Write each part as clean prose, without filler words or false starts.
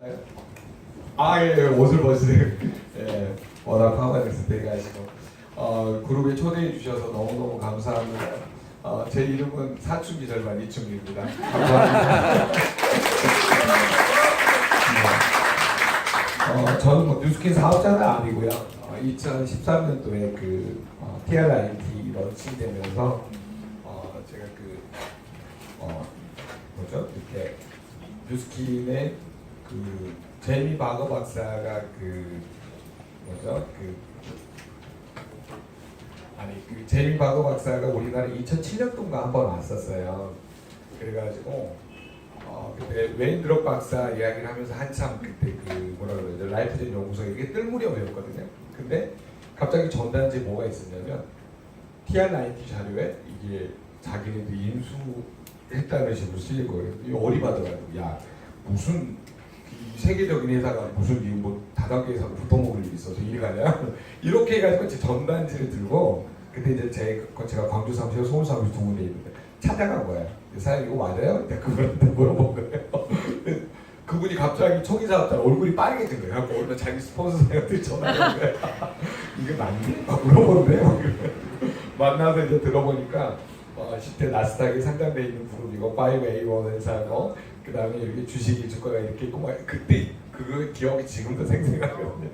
예, 옷을 벗으세요. 예, 워낙 파마에서 대가시고 그룹에 초대해 주셔서 너무너무 감사합니다. 제 이름은 사춘기 절반 이춘기입니다. 감사합니다. 저는 뭐 뉴스킨 사업자는 아니고요. 2013년도에 그 TRIT 런칭되면서 제가 뭐죠? 이렇게 뉴스킨의 그 제이미 바거 박사가 제이미 바거 박사가 우리나라에 2007년도인가 한번 왔었어요. 그래가지고 그때 웨인 드롭 박사 이야기를 하면서 한참 그때 뭐라 그러죠, 라이프젠 연구소에 이게 뜰 무렵이었거든요. 근데 갑자기 전단지에 뭐가 있었냐면 TR90 자료에 이게 자기네들이 인수했다는 식으로 쓰일 거예요. 이게 어리바더라고. 야, 무슨 세계적인 회사가 무슨 뭐 다단계 회사가 붙어먹을 일이 있어서 이리 가냐? 이렇게 해가지고 제 전단지를 들고 그때 이제 제가 광주 사무실, 서울 사무실 두 군데 있는데 찾아간 거예요. 사장님 이거 맞아요? 그분한테 물어본 거예요. 그분이 갑자기 초기 사업자 얼굴이 빨개진 거예요. 그래서 자기 스폰서한테 전화한 거예요. 이게 맞니? 막 물어보는데요. 만나서 이제 들어보니까 10대 나스닥에 상장돼 있는 그룹이고 5A1 회사고 그 다음에 이렇게 주식이 주가가 이렇게 있고 막 그때 그 기억이 지금도 생생하거든요.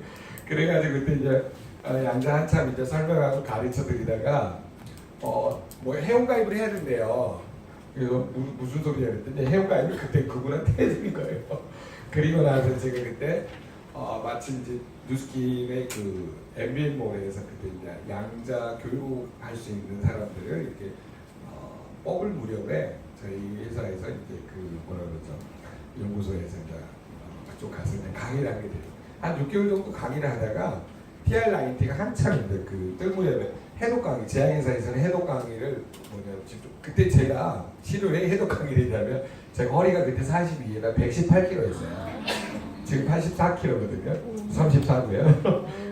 그래가지고 그때 이제 양자 한참 이제 설명하고 가르쳐 드리다가 뭐 회원가입을 해야 된대요. 그래서 무슨 소리야 그랬더니 회원가입을 그때 그분한테 해드린 거예요. 그리고 나서 제가 그때 마침 이제 뉴스킨의 그 MBN몰에서 그때 이제 양자 교육할 수 있는 사람들을 이렇게 뽑을 무렵에 저희 회사에서 이제 뭐라 그러죠, 연구소에서 이제 그쪽 가서 이제 강의를 하게 돼요. 한 6개월 정도 강의를 하다가 TR90가 한참인데 뜰 무렵에 해독 강의, 제약회사에서는 해독 강의를 그때 제가 실효에 해독 강의를 했냐면 제가 허리가 그때 42에다 118kg였어요. 지금 84kg거든요. 34고요.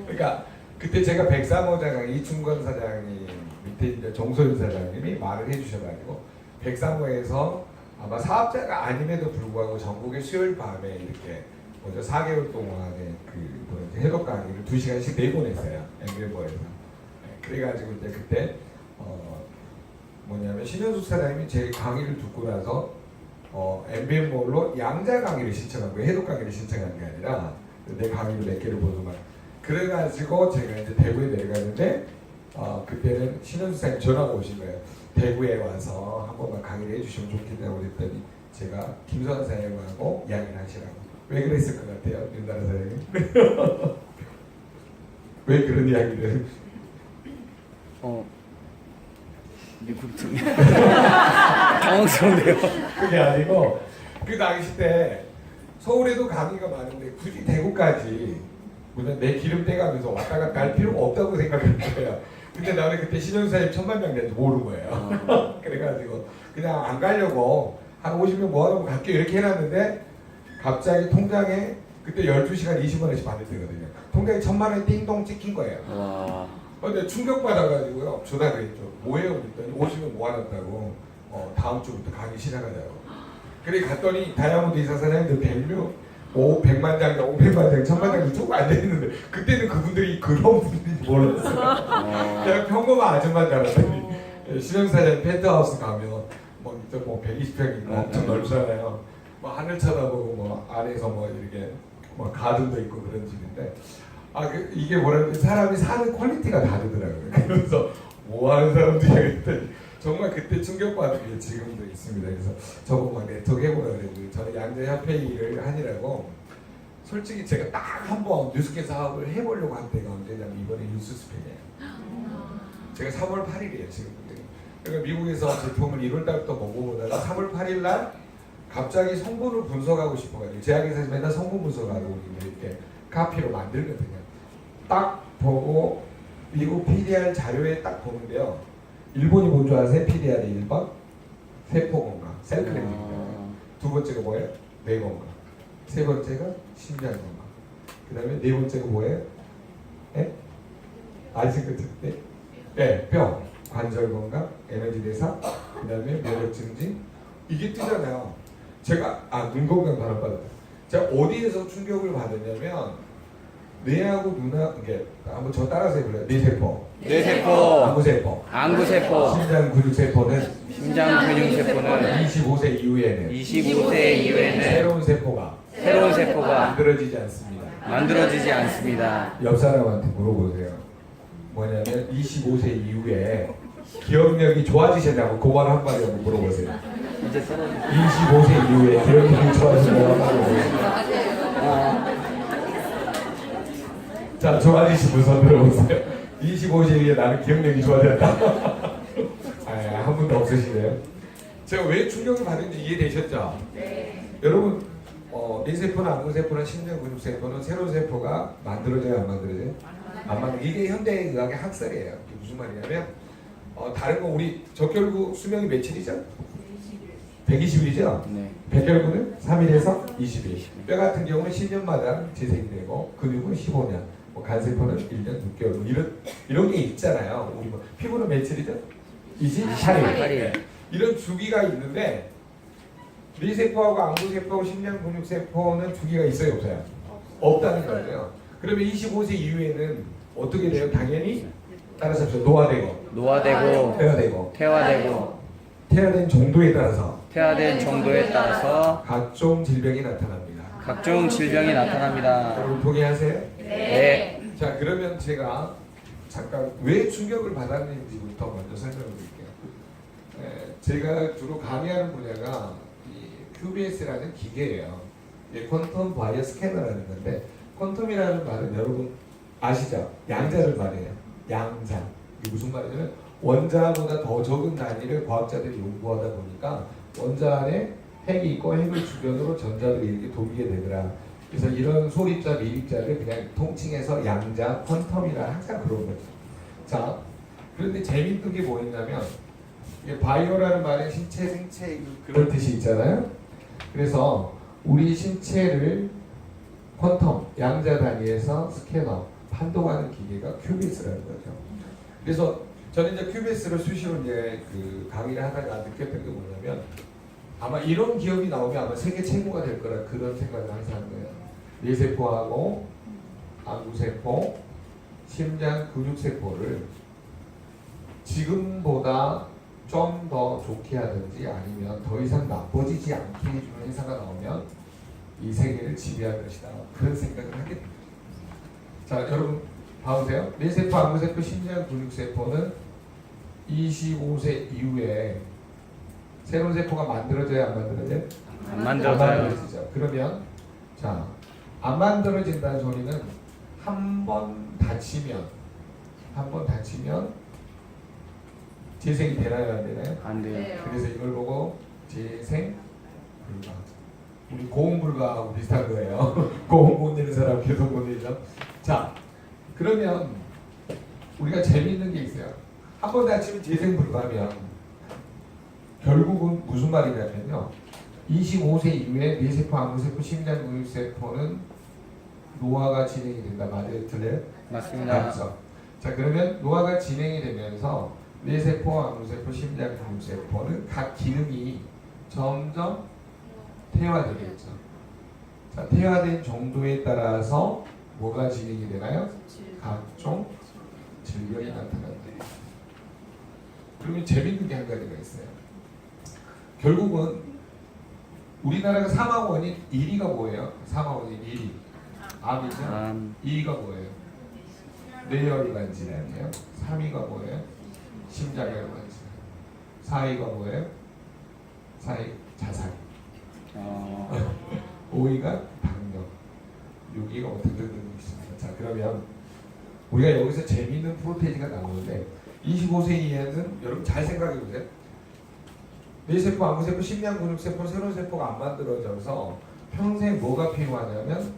그러니까 그때 제가 백삼호장 이충건 사장님 밑에 이제 정소윤 사장님이 말을 해주셔가지고 백삼호에서 아마 사업자가 아님에도 불구하고 전국의 수요일 밤에 이렇게 먼저 4개월 동안에 해독 강의를 2시간씩 내보냈어요. 엠비엠버에서. 그래가지고 이제 그때 뭐냐면 신현숙 사장님이 제 강의를 듣고 나서 MBN몰로 양자 강의를 신청한 거예요. 해독 강의를 신청한 게 아니라 내 강의를 몇 개를 보더만. 그래가지고 제가 이제 대구에 내려가는데 그때는 신현숙 사장님 전화가 오신 거예요. 대구에 와서 한 번만 강의를 해주시면 좋겠다고 그랬더니 제가 김선 사장님하고 이야기를 하시라고. 왜 그랬을 것 같아요, 윤나라 사장님? 왜 그런 이야기를? 미국증 당황스럽네요. 그게 아니고 그 당시 때 서울에도 강의가 많은데 굳이 대구까지 무슨 내 기름 떼가면서 왔다 갔다 할 필요가 없다고 생각을 했어요. 근데 나는 그때 신현사님 1000만 명인지 모르는 거예요. 그래가지고 그냥 안 가려고 한 50명 모아놓고 갈게 이렇게 해놨는데 갑자기 통장에 그때 12시간 20원씩 받을 때거든요. 통장에 1000만 원이 띵동 찍힌 거예요. 근데 충격받아가지고요. 전화를 했죠. 뭐해요? 그랬더니 오시면 모아놨다고 다음 주부터 강의 시작하자고. 그래 갔더니 다이아몬드 이사 사장님들 100명 100만 장, 500만 장, 1000만 장도 조금 안 되는데 그때는 그분들이 그런 분들인지 몰랐어요. 그냥 평범한 아줌마인 줄 알았더니 신영사장 펜트하우스 가면 뭐 120평인가 엄청 넓잖아요. 뭐 하늘 쳐다보고 뭐 안에서 뭐 이렇게 뭐 가든도 있고 그런 집인데 이게 뭐라고 사람이 사는 퀄리티가 다르더라고요. 그래서 뭐 하는 사람들이야 그랬더니 정말 그때 충격받은 게 지금도 있습니다. 그래서 저보고 막 네트워크 해보라 그랬는데 저는 양자협회 일을 하느라고 솔직히 제가 딱 한 번 뉴스킨 사업을 해보려고 한 때가 언제냐면 이번에 뉴스스펜이에요. 제가 3월 8일이에요 지금. 그러니까 미국에서 제품을 1월 달부터 먹어보다가 3월 8일 날 갑자기 성분을 분석하고 싶어가지고 제약회사에서 맨날 성분 분석하고 이렇게 카피로 만들거든요. 딱 보고 미국 PDR 자료에 딱 보는데요. 일본이 뭔 줄 아세요? PDR이 1번 세포 건강, 셀클레입니다. 두 번째가 뭐예요? 뇌 건강. 세 번째가 심장 건강. 그 다음에 네 번째가 뭐예요? 아직 그때 네, 뼈, 관절 건강, 에너지 대사, 그 다음에 면역 증진. 이게 뜨잖아요. 제가 눈 건강 단합 받았다. 자, 어디에서 충격을 받았냐면 뇌하고 눈하고 이게 한번 저 따라서 해볼래요. 뇌세포, 뇌세포, 안구세포, 안구세포, 심장 근육세포는 심장 근육세포는 25세 이후에는 25세 이후에는 새로운 세포가 새로운 세포가 만들어지지 않습니다. 만들어지지 않습니다. 옆 사람한테 물어보세요. 뭐냐면 25세 이후에 기억력이 좋아지셨냐고 그말 한마디 한번 물어보세요. 이제 떨어져. 25세 이후에 기억력이 좋아지셨냐고 한마디 물어보세요. 자, 저 아저씨 문서 들어보세요. 25세 이후에 나는 기억력이 좋아졌다. 한 분도 없으시네요. 제가 왜 충격을 받은지 이해되셨죠? 네. 여러분, 뇌세포나 안구세포나 심장근육세포는 새로운 세포가 만들어져요, 안 만들어져요? 안 만들어져요. 이게 현대의학의 학설이에요. 이게 무슨 말이냐면 다른 거 우리 적혈구 수명이 며칠이죠? 120일이죠? 네. 백혈구는 3일에서 20일. 뼈 같은 경우는 10년마다 재생되고 근육은 15년. 뭐 간세포는 1년 6개월. 뭐 이런 게 있잖아요. 우리 뭐 피부는 며칠이죠? 28일. 이런 주기가 있는데 뇌세포하고 안구세포하고 심장근육세포는 주기가 있어요, 없어요? 없다는 거예요. 그러면 25세 이후에는 어떻게 돼요? 당연히 따라서 노화되고 퇴화된 정도에 따라서 각종 질병이 나타납니다. 여러분 동의하세요? 네. 자, 그러면 제가 잠깐 왜 충격을 받았는지부터 먼저 설명을 드릴게요. 제가 주로 강의하는 분야가 이 QBS라는 기계예요. 퀀텀 바이오 스캐너라는 건데, 퀀텀이라는 말은 여러분 아시죠? 양자를 말해요. 양자. 이게 무슨 말이냐면 원자보다 더 적은 단위를 과학자들이 연구하다 보니까 원자 안에 핵이 있고 핵을 주변으로 전자들이 이렇게 돌게 되더라. 그래서 이런 소립자, 미립자를 그냥 통칭해서 양자, 퀀텀이라 항상 그런 거죠. 자, 그런데 재밌는 게 뭐였냐면 이게 바이오라는 말은 신체, 생체 그런 뜻이 있잖아요. 그래서 우리 신체를 퀀텀, 양자 단위에서 스캐너, 판독하는 기계가 큐비스라는 거죠. 그래서 저는 이제 큐비스를 수시로 이제 그 강의를 하다가 느꼈던 게 뭐냐면 아마 이런 기업이 나오면 아마 세계 최고가 될 거라 그런 생각을 항상 하는 거예요. 뇌세포하고 안구세포, 심장 근육세포를 지금보다 좀 더 좋게 하든지 아니면 더 이상 나빠지지 않게 해주는 회사가 나오면 이 세계를 지배할 것이다. 그런 생각을 하게 됩니다. 자, 여러분 봐보세요. 뇌세포, 안구세포, 심장 근육세포는 25세 이후에 새로운 세포가 만들어져야 안 만들어져요? 안 만들어져요. 그러면 자, 안 만들어진다는 소리는 한 번 다치면 재생이 되나요, 안 되나요? 안 돼요. 그래서 이걸 보고 재생 불가. 우리 고음 불가하고 비슷한 거예요. 고음 못 내는 사람 계속 못 내죠. 자, 그러면 우리가 재미있는 게 있어요. 한 번 다치면 재생 불가면 결국은 무슨 말이냐면요. 25세 이후에 뇌세포, 안구세포, 심장근육세포는 노화가 진행이 된다. 맞아요? 틀려요? 맞습니다. 맞죠? 자, 그러면 노화가 진행이 되면서 뇌세포, 안구세포, 심장근육세포는 각 기능이 점점 퇴화되겠죠. 자, 퇴화된 정도에 따라서 뭐가 진행이 되나요? 각종 질병이 나타난다. 그러면 재밌는 게 한 가지가 있어요. 결국은 우리나라가 사망 원인 1위가 뭐예요? 사망 원인 1위. 암이죠? 2위가 뭐예요? 뇌혈관 질환이에요. 3위가 뭐예요? 심장혈관 질환. 4위가 뭐예요? 4위 자살. 5위가 당뇨. 6위가 어떻게 되는 있습니다. 자, 그러면 우리가 여기서 재미있는 프로테이지가 나오는데 25세 이하는 여러분 잘 생각해 보세요. 뇌세포, 안구세포, 심장근육세포, 새로운 세포가 안 만들어져서 평생 뭐가 필요하냐면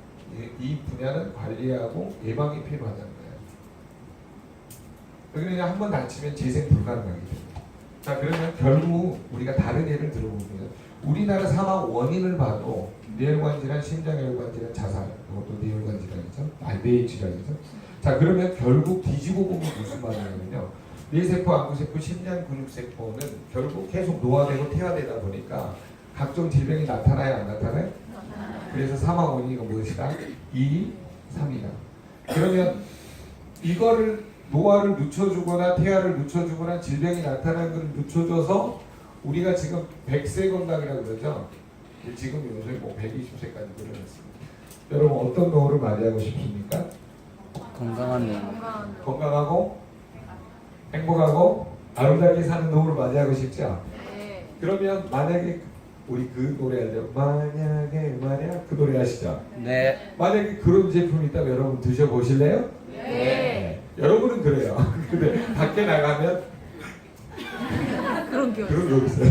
이 분야는 관리하고 예방이 필요하다는 거예요. 그러니까 한 번 다치면 재생 불가능하게 됩니다. 자, 그러면 결국 우리가 다른 예를 들어보면 우리나라 사망 원인을 봐도 뇌혈관 질환, 심장혈관 질환, 자살, 이것도 뇌혈관 질환이죠. 뇌 질환이죠. 자, 그러면 결국 뒤집어 보면 무슨 말이냐면요. 뇌세포, 안구세포, 심장근육세포는 결국 계속 노화되고 퇴화되다 보니까 각종 질병이 나타나요, 안 나타나요? 그래서 사망 원인이 무엇이다? 2, 3이다. 그러면 이거를 노화를 늦춰주거나 태아를 늦춰주거나 질병이 나타나는 걸 늦춰줘서 우리가 지금 100세 건강이라고 그러죠. 지금 요새 뭐 120세까지 늘어났습니다. 여러분 어떤 노후를 맞이하고 싶습니까? 건강한 놈. 건강하고 행복하고 아름답게 사는 노후를 맞이하고 싶죠? 네. 그러면 만약에 우리 그 노래 알죠? 만약에 만약 그 노래 아시죠? 네. 만약에 그런 제품이 있다면 여러분 드셔보실래요? 네. 여러분은 그래요. 근데 밖에 나가면 그런 기억. 그런 거 있어요.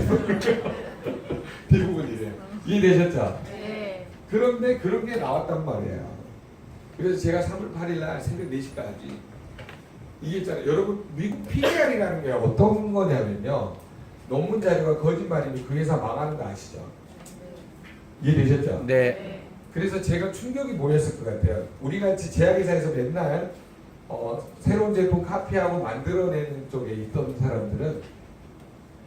대부분 이래요. 이해되셨죠? 네. 그런데 그런 게 나왔단 말이에요. 그래서 제가 3월 8일 날 새벽 4시까지 이게 있잖아요. 여러분 미국 PDR이라는 게 어떤 거냐면요. 논문 자료가 거짓말이면 그 회사 망하는 거 아시죠? 이해되셨죠? 네. 그래서 제가 충격이 뭐였을 것 같아요. 우리같이 제약회사에서 맨날 새로운 제품 카피하고 만들어내는 쪽에 있던 사람들은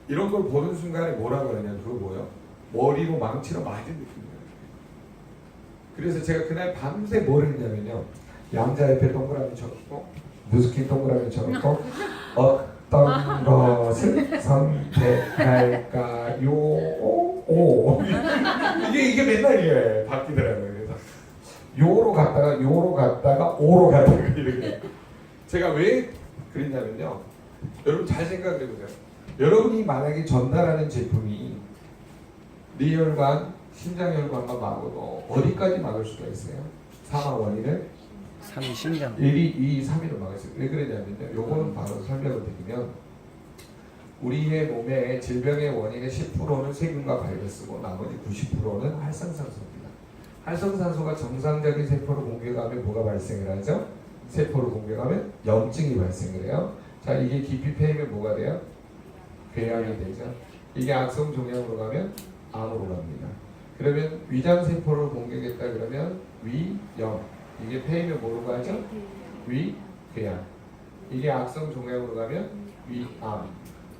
이런 걸 보는 순간에 뭐라고 하냐면 그거 뭐예요? 머리로 망치로 맞은 느낌이에요. 그래서 제가 그날 밤새 뭘 했냐면요. 양자 옆에 동그라미 쳐놓고 무스킨 동그라미 쳐놓고 어떤 것을 선택할까요? 오. 이게 맨날 이게 바뀌더라고요. 그래서 요로 갔다가 오로 갔다가 이렇게. 제가 왜 그랬냐면요. 여러분 잘 생각해 보세요. 여러분이 만약에 전달하는 제품이 뇌혈관, 심장혈관만 막아도 어디까지 막을 수가 있어요? 사망 원인을 3위 심장. 1위, 2위, 3위로 막았어요. 왜 그러냐면요. 요거는 바로 설명을 드리면 우리의 몸에 질병의 원인의 10%는 세균과 바이러스고 나머지 90%는 활성산소입니다. 활성산소가 정상적인 세포를 공격하면 뭐가 발생을 하죠? 세포를 공격하면 염증이 발생을 해요. 자, 이게 깊이 패이면 뭐가 돼요? 궤양이 되죠. 이게 악성 종양으로 가면 암으로 갑니다. 그러면 위장 세포를 공격했다 그러면 위염. 이게 폐이면 뭐로 가죠? 위궤양. 이게 악성 종양으로 가면 위암.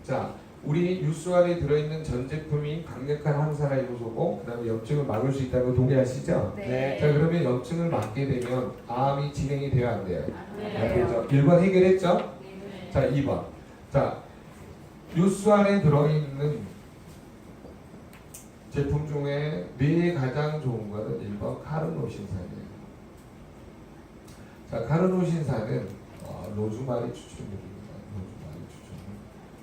자, 우리 뉴스 안에 들어있는 전 제품이 강력한 항산화 요소고 그 다음에 염증을 막을 수 있다는 거 동의하시죠? 네. 자, 그러면 염증을 막게 되면 암이 진행이 돼야 안 돼요? 네. 안 되죠. 1번 해결했죠? 자, 2번. 자, 뉴스 안에 들어있는 제품 중에 뇌에 가장 좋은 거는 1번 카르노신산이에요. 자, 카르노신산은 로즈마리 추출물입니다. 로즈마리 추출물.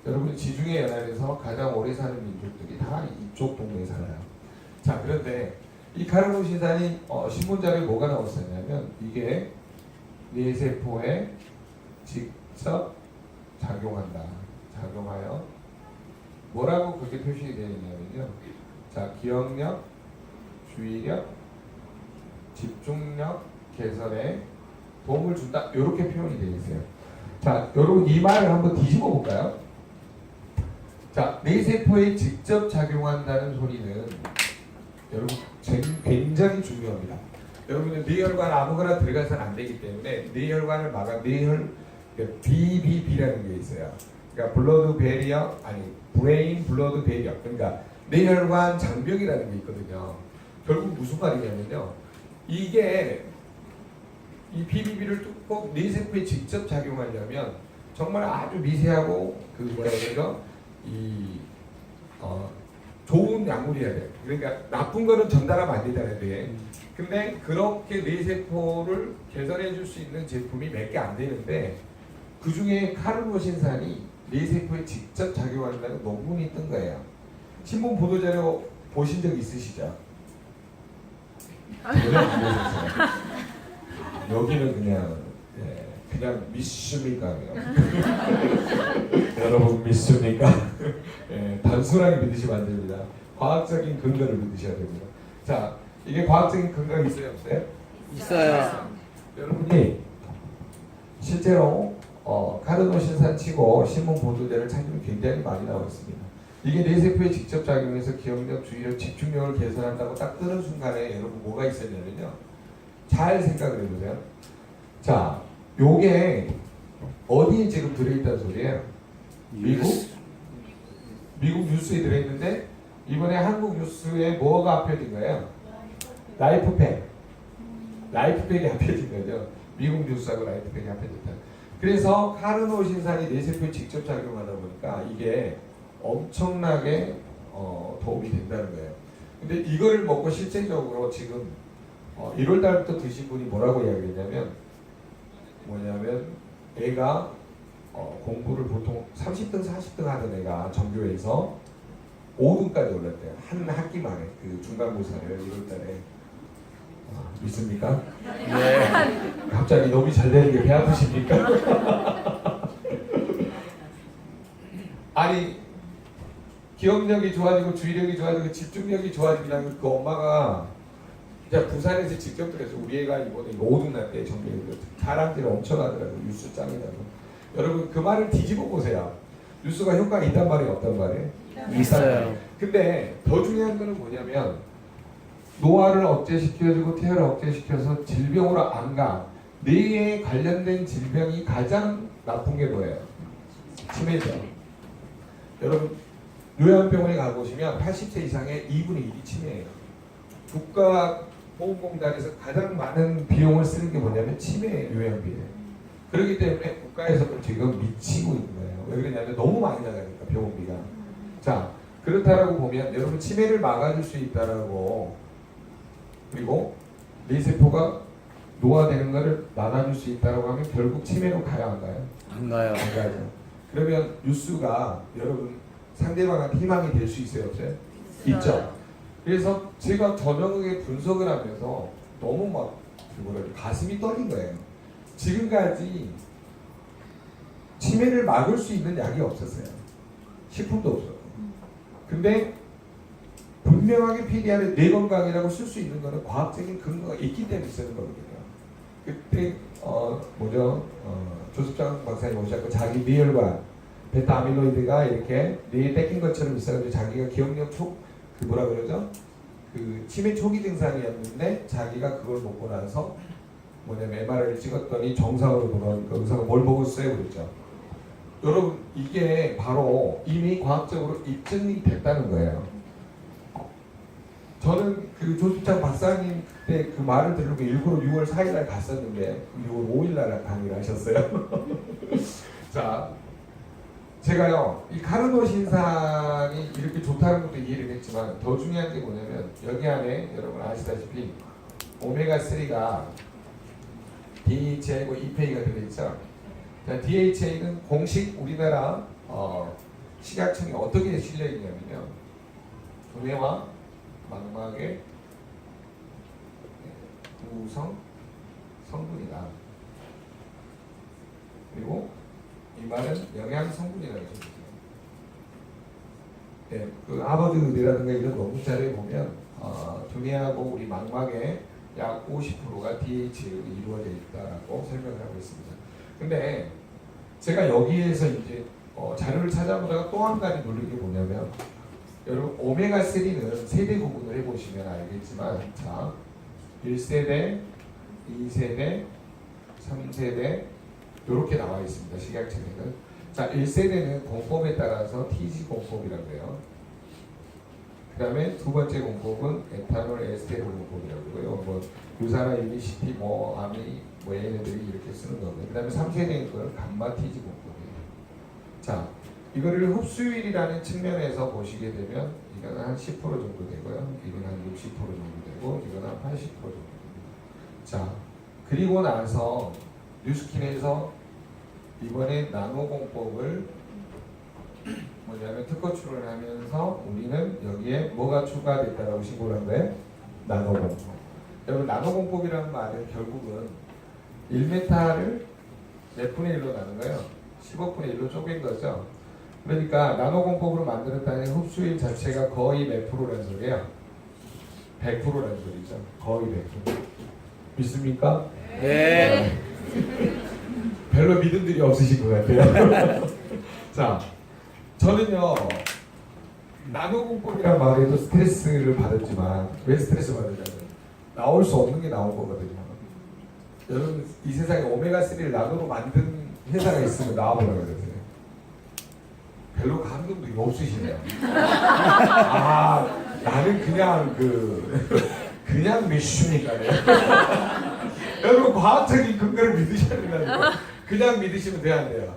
여러분 지중해 연안에서 가장 오래 사는 민족들이 다 이쪽 동네에 살아요. 자, 그런데 이 카르노신산이 신문자료에 뭐가 나왔었냐면 이게 뇌세포에 직접 작용하여 뭐라고 그렇게 표시가 되어 있냐면요. 자, 기억력, 주의력, 집중력 개선에 도움을 준다. 이렇게 표현이 되어 있어요. 자, 여러분 이 말을 한번 뒤집어 볼까요? 자, 뇌세포에 직접 작용한다는 소리는 여러분 굉장히 중요합니다. 여러분은 뇌혈관 아무거나 들어가서는 안 되기 때문에 뇌혈관을 막아 BBB라는 게 있어요. 그러니까 블러드 베리어 브레인 블러드 베리어. 그러니까 뇌혈관 장벽이라는 게 있거든요. 결국 무슨 말이냐면요. 이게 이 BBB를 뚫고 뇌세포에 직접 작용하려면 정말 아주 미세하고 그 뭐라 그러죠? 좋은 약물이어야 돼요. 그러니까 나쁜 거는 전달하면 안 된다는 게. 근데 그렇게 뇌세포를 개선해 줄 수 있는 제품이 몇 개 안 되는데 그 중에 카르노신산이 뇌세포에 직접 작용한다는 논문이 뜬 거예요. 신문 보도자료 보신 적 있으시죠? 여기는 그냥 믿습니까? 여러분 믿습니까? 단순하게 믿으시면 안 됩니다. 과학적인 근거를 믿으셔야 됩니다. 자, 이게 과학적인 근거가 있어요, 없어요? 있어요. 여러분이 실제로 카르노신산 치고 신문 보도자를 찾으면 굉장히 많이 나와 있습니다. 이게 뇌세포에 직접 작용해서 기억력, 주의력, 집중력을 개선한다고 딱 뜨는 순간에 여러분 뭐가 있었냐면요. 잘 생각을 해보세요. 자, 요게 어디에 지금 들어있다는 소리예요? 미국 뉴스에 들어있는데 이번에 한국 뉴스에 뭐가 합해진 거예요? 라이프팩이 합해진 거죠. 미국 뉴스하고 라이프팩이 합해졌다. 그래서 카르노 신산이 뇌세포에 직접 작용하다 보니까 이게 엄청나게 도움이 된다는 거예요. 근데 이거를 먹고 실제적으로 지금 1월 달부터 드신 분이 뭐라고 이야기했냐면 뭐냐면 애가 공부를 보통 30등 40등 하던 애가 전교에서 5등까지 올랐대요. 한 학기 만에 그 중간고사를 1월 달에. 믿습니까? 네. 갑자기 너무 잘 되는 게 배 아프십니까? 아니 기억력이 좋아지고 주의력이 좋아지고 집중력이 좋아지면 그 엄마가 진짜 부산에서 직접 들어서 우리 애가 이번에 5등 났대 전교에 자랑질을 엄청 하더라고요. 뉴스 짱이라고. 여러분 그 말을 뒤집어 보세요. 뉴스가 효과가 있단 말이에요, 없단 말이에요? 있어요. 근데 더 중요한 거는 뭐냐면 노화를 억제시켜주고 태아를 억제시켜서 질병으로 안 가. 뇌에 관련된 질병이 가장 나쁜 게 뭐예요? 치매죠. 여러분 요양병원에 가보시면 80세 이상의 2분의 1이 치매예요. 국가보험공단에서 가장 많은 비용을 쓰는 게 뭐냐면 치매 요양비예요. 그렇기 때문에 국가에서도 지금 미치고 있는 거예요. 왜 그러냐면 너무 많이 나가니까 병원비가. 자 그렇다라고 보면 여러분 치매를 막아줄 수 있다라고 그리고 뇌세포가 노화되는 것을 막아줄 수 있다라고 하면 결국 치매로 가야 안 가요? 안 가요. 안 가죠. 그러면 뉴스가 여러분 상대방한테 희망이 될 수 있어요, 없어요? 있죠. 그래서 제가 저녁에 분석을 하면서 너무 막 가슴이 떨린 거예요. 지금까지 치매를 막을 수 있는 약이 없었어요. 식품도 없었고. 근데 분명하게 PDR에 뇌 건강이라고 쓸 수 있는 거는 과학적인 근거가 있기 때문에 쓰는 거거든요. 그때 조습장 박사님 오셨고 자기 뇌혈관 베타 아밀로이드가 이렇게 뇌에 뺏긴 것처럼 있어가지고 자기가 기억력 그 치매 초기 증상이었는데 자기가 그걸 먹고 나서 뭐냐면 MRI를 찍었더니 정상으로 돌아오니까 의사가 뭘 먹었어요 그랬죠. 여러분 이게 바로 이미 과학적으로 입증이 됐다는 거예요. 저는 그 조수장 박사님 그때 그 말을 들으고 일부러 6월 4일날 갔었는데 6월 5일날 강의를 하셨어요. 자, 제가요 이 카르노 신상이 이렇게 좋다는 것도 이해를 했지만 더 중요한 게 뭐냐면 여기 안에 여러분 아시다시피 오메가3가 DHA고 EPA가 들어있죠. DHA는 공식 우리나라 식약청에 어떻게 실려있냐면요 두뇌와 망막의 구성 성분이다. 그리고 이 말은 영양 성분이라고 적혀있어요. 네, 그 하버드 의대라든가 이런 논문 자료에 보면 두뇌하고 우리 망막의 약 50%가 DHA로 이루어져 있다라고 설명을 하고 있습니다. 근데 제가 여기에서 이제 자료를 찾아보다가 또 한 가지 놀란 게 뭐냐면 여러분 오메가3는 세대 구분을 해보시면 알겠지만 자 1세대, 2세대, 3세대 이렇게 나와 있습니다. 식약청에는. 자 1세대는 공법에 따라서 TG 공법이라고 해요. 그 다음에 두 번째 공법은 에탄올 에스테롤 공법이라고 해요. 뭐 유산화 유니시티 아미 얘네들이 이렇게 쓰는 거고요. 그 다음에 3세대인 걸 감마 TG 공법이에요. 자 이거를 흡수율이라는 측면에서 보시게 되면 이거는 한 10% 정도 되고요. 이거는 한 60% 정도 되고 이거는 한 80% 정도 됩니다. 자 그리고 나서 뉴스킨에서 이번에 나노 공법을 뭐냐면 특허 출원하면서 우리는 여기에 뭐가 추가됐다라고 신고를 한 거예요? 나노 공법. 여러분 나노 공법이라는 말은 결국은 1m를 몇 분의 1로 나눈 거예요? 15분의 1로 쪼갠 거죠. 그러니까 나노 공법으로 만들었다는 흡수율 자체가 거의 몇 프로라는 소리예요? 100%라는 소리죠. 거의 100%. 믿습니까? 네. 별로 믿음들이 없으신 것 같아요. 자, 저는요 나노 공법이란 말에도 스트레스를 받았지만 왜 스트레스 받으냐면 나올 수 없는 게 나온 거거든요. 여러분 이 세상에 오메가3를 나노로 만든 회사가 있으면 나와보라고 그러세요. 별로 감동도 없으시네요. 나는 그냥 그냥 믿으십니까? 네. 여러분 과학적인 근거를 믿으셔야 된다니까. 그냥 믿으시면 돼요, 안 돼요?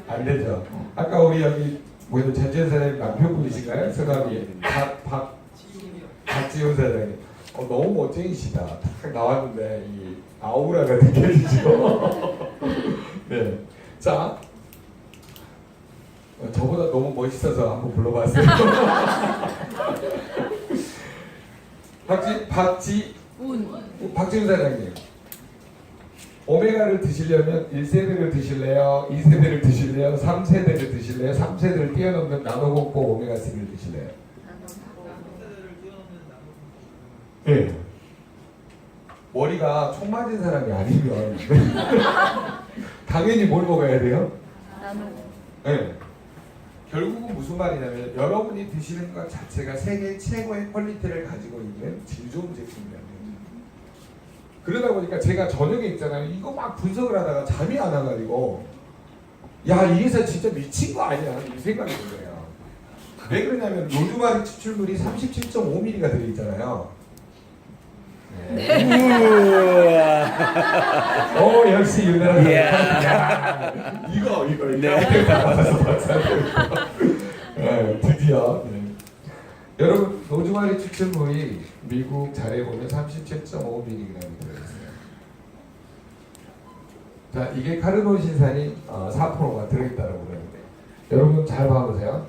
안 되죠. 아까 우리 여기 뭐죠 전지현 사장님 남편분이신가요? 성함이 박지훈 사장님. 너무 멋쟁이시다. 딱 나왔는데 이 아우라가 느껴지죠. 네. 자, 저보다 너무 멋있어서 한번 불러봤어요. 박지훈 사장님. 오메가를 드시려면 1세대를 드실래요? 2세대를 드실래요? 3세대를 드실래요? 3세대를 뛰어넘는 나노공포 오메가3를 드실래요? 네. 머리가 총 맞은 사람이 아니면 당연히 뭘 먹어야 돼요? 네. 결국은 무슨 말이냐면 여러분이 드시는 것 자체가 세계 최고의 퀄리티를 가지고 있는 질 좋은 제품이라는 거죠. 그러다 보니까 제가 저녁에 있잖아요. 이거 막 분석을 하다가 잠이 안 와가지고 야 이래서 진짜 미친 거 아니야 이 생각이 들어요. 왜 그러냐면 로즈마리 추출물이 37.5mg가 들어있잖아요. 네. 오 역시 유나라 이거 네. 드디어 네. 여러분 로즈마리 추출물이 미국 자료에 보면 37.5mg이 들어있어요. 자 이게 카르노신산이 4%가 들어있다고 그러는데 여러분 잘 봐보세요.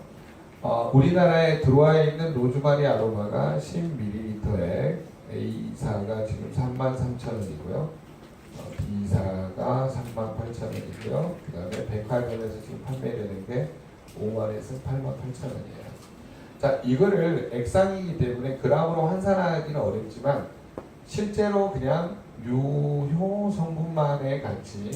우리나라에 들어와 있는 로즈마리 아로마가 10ml에 A사가 지금 33,000원이고요. B사가 38,000원이고요. 그 다음에 백화점에서 지금 판매되는 게 50,000원에서 88,000원이에요. 자, 이거를 액상이기 때문에 그람으로 환산하기는 어렵지만 실제로 그냥 유효 성분만의 가치,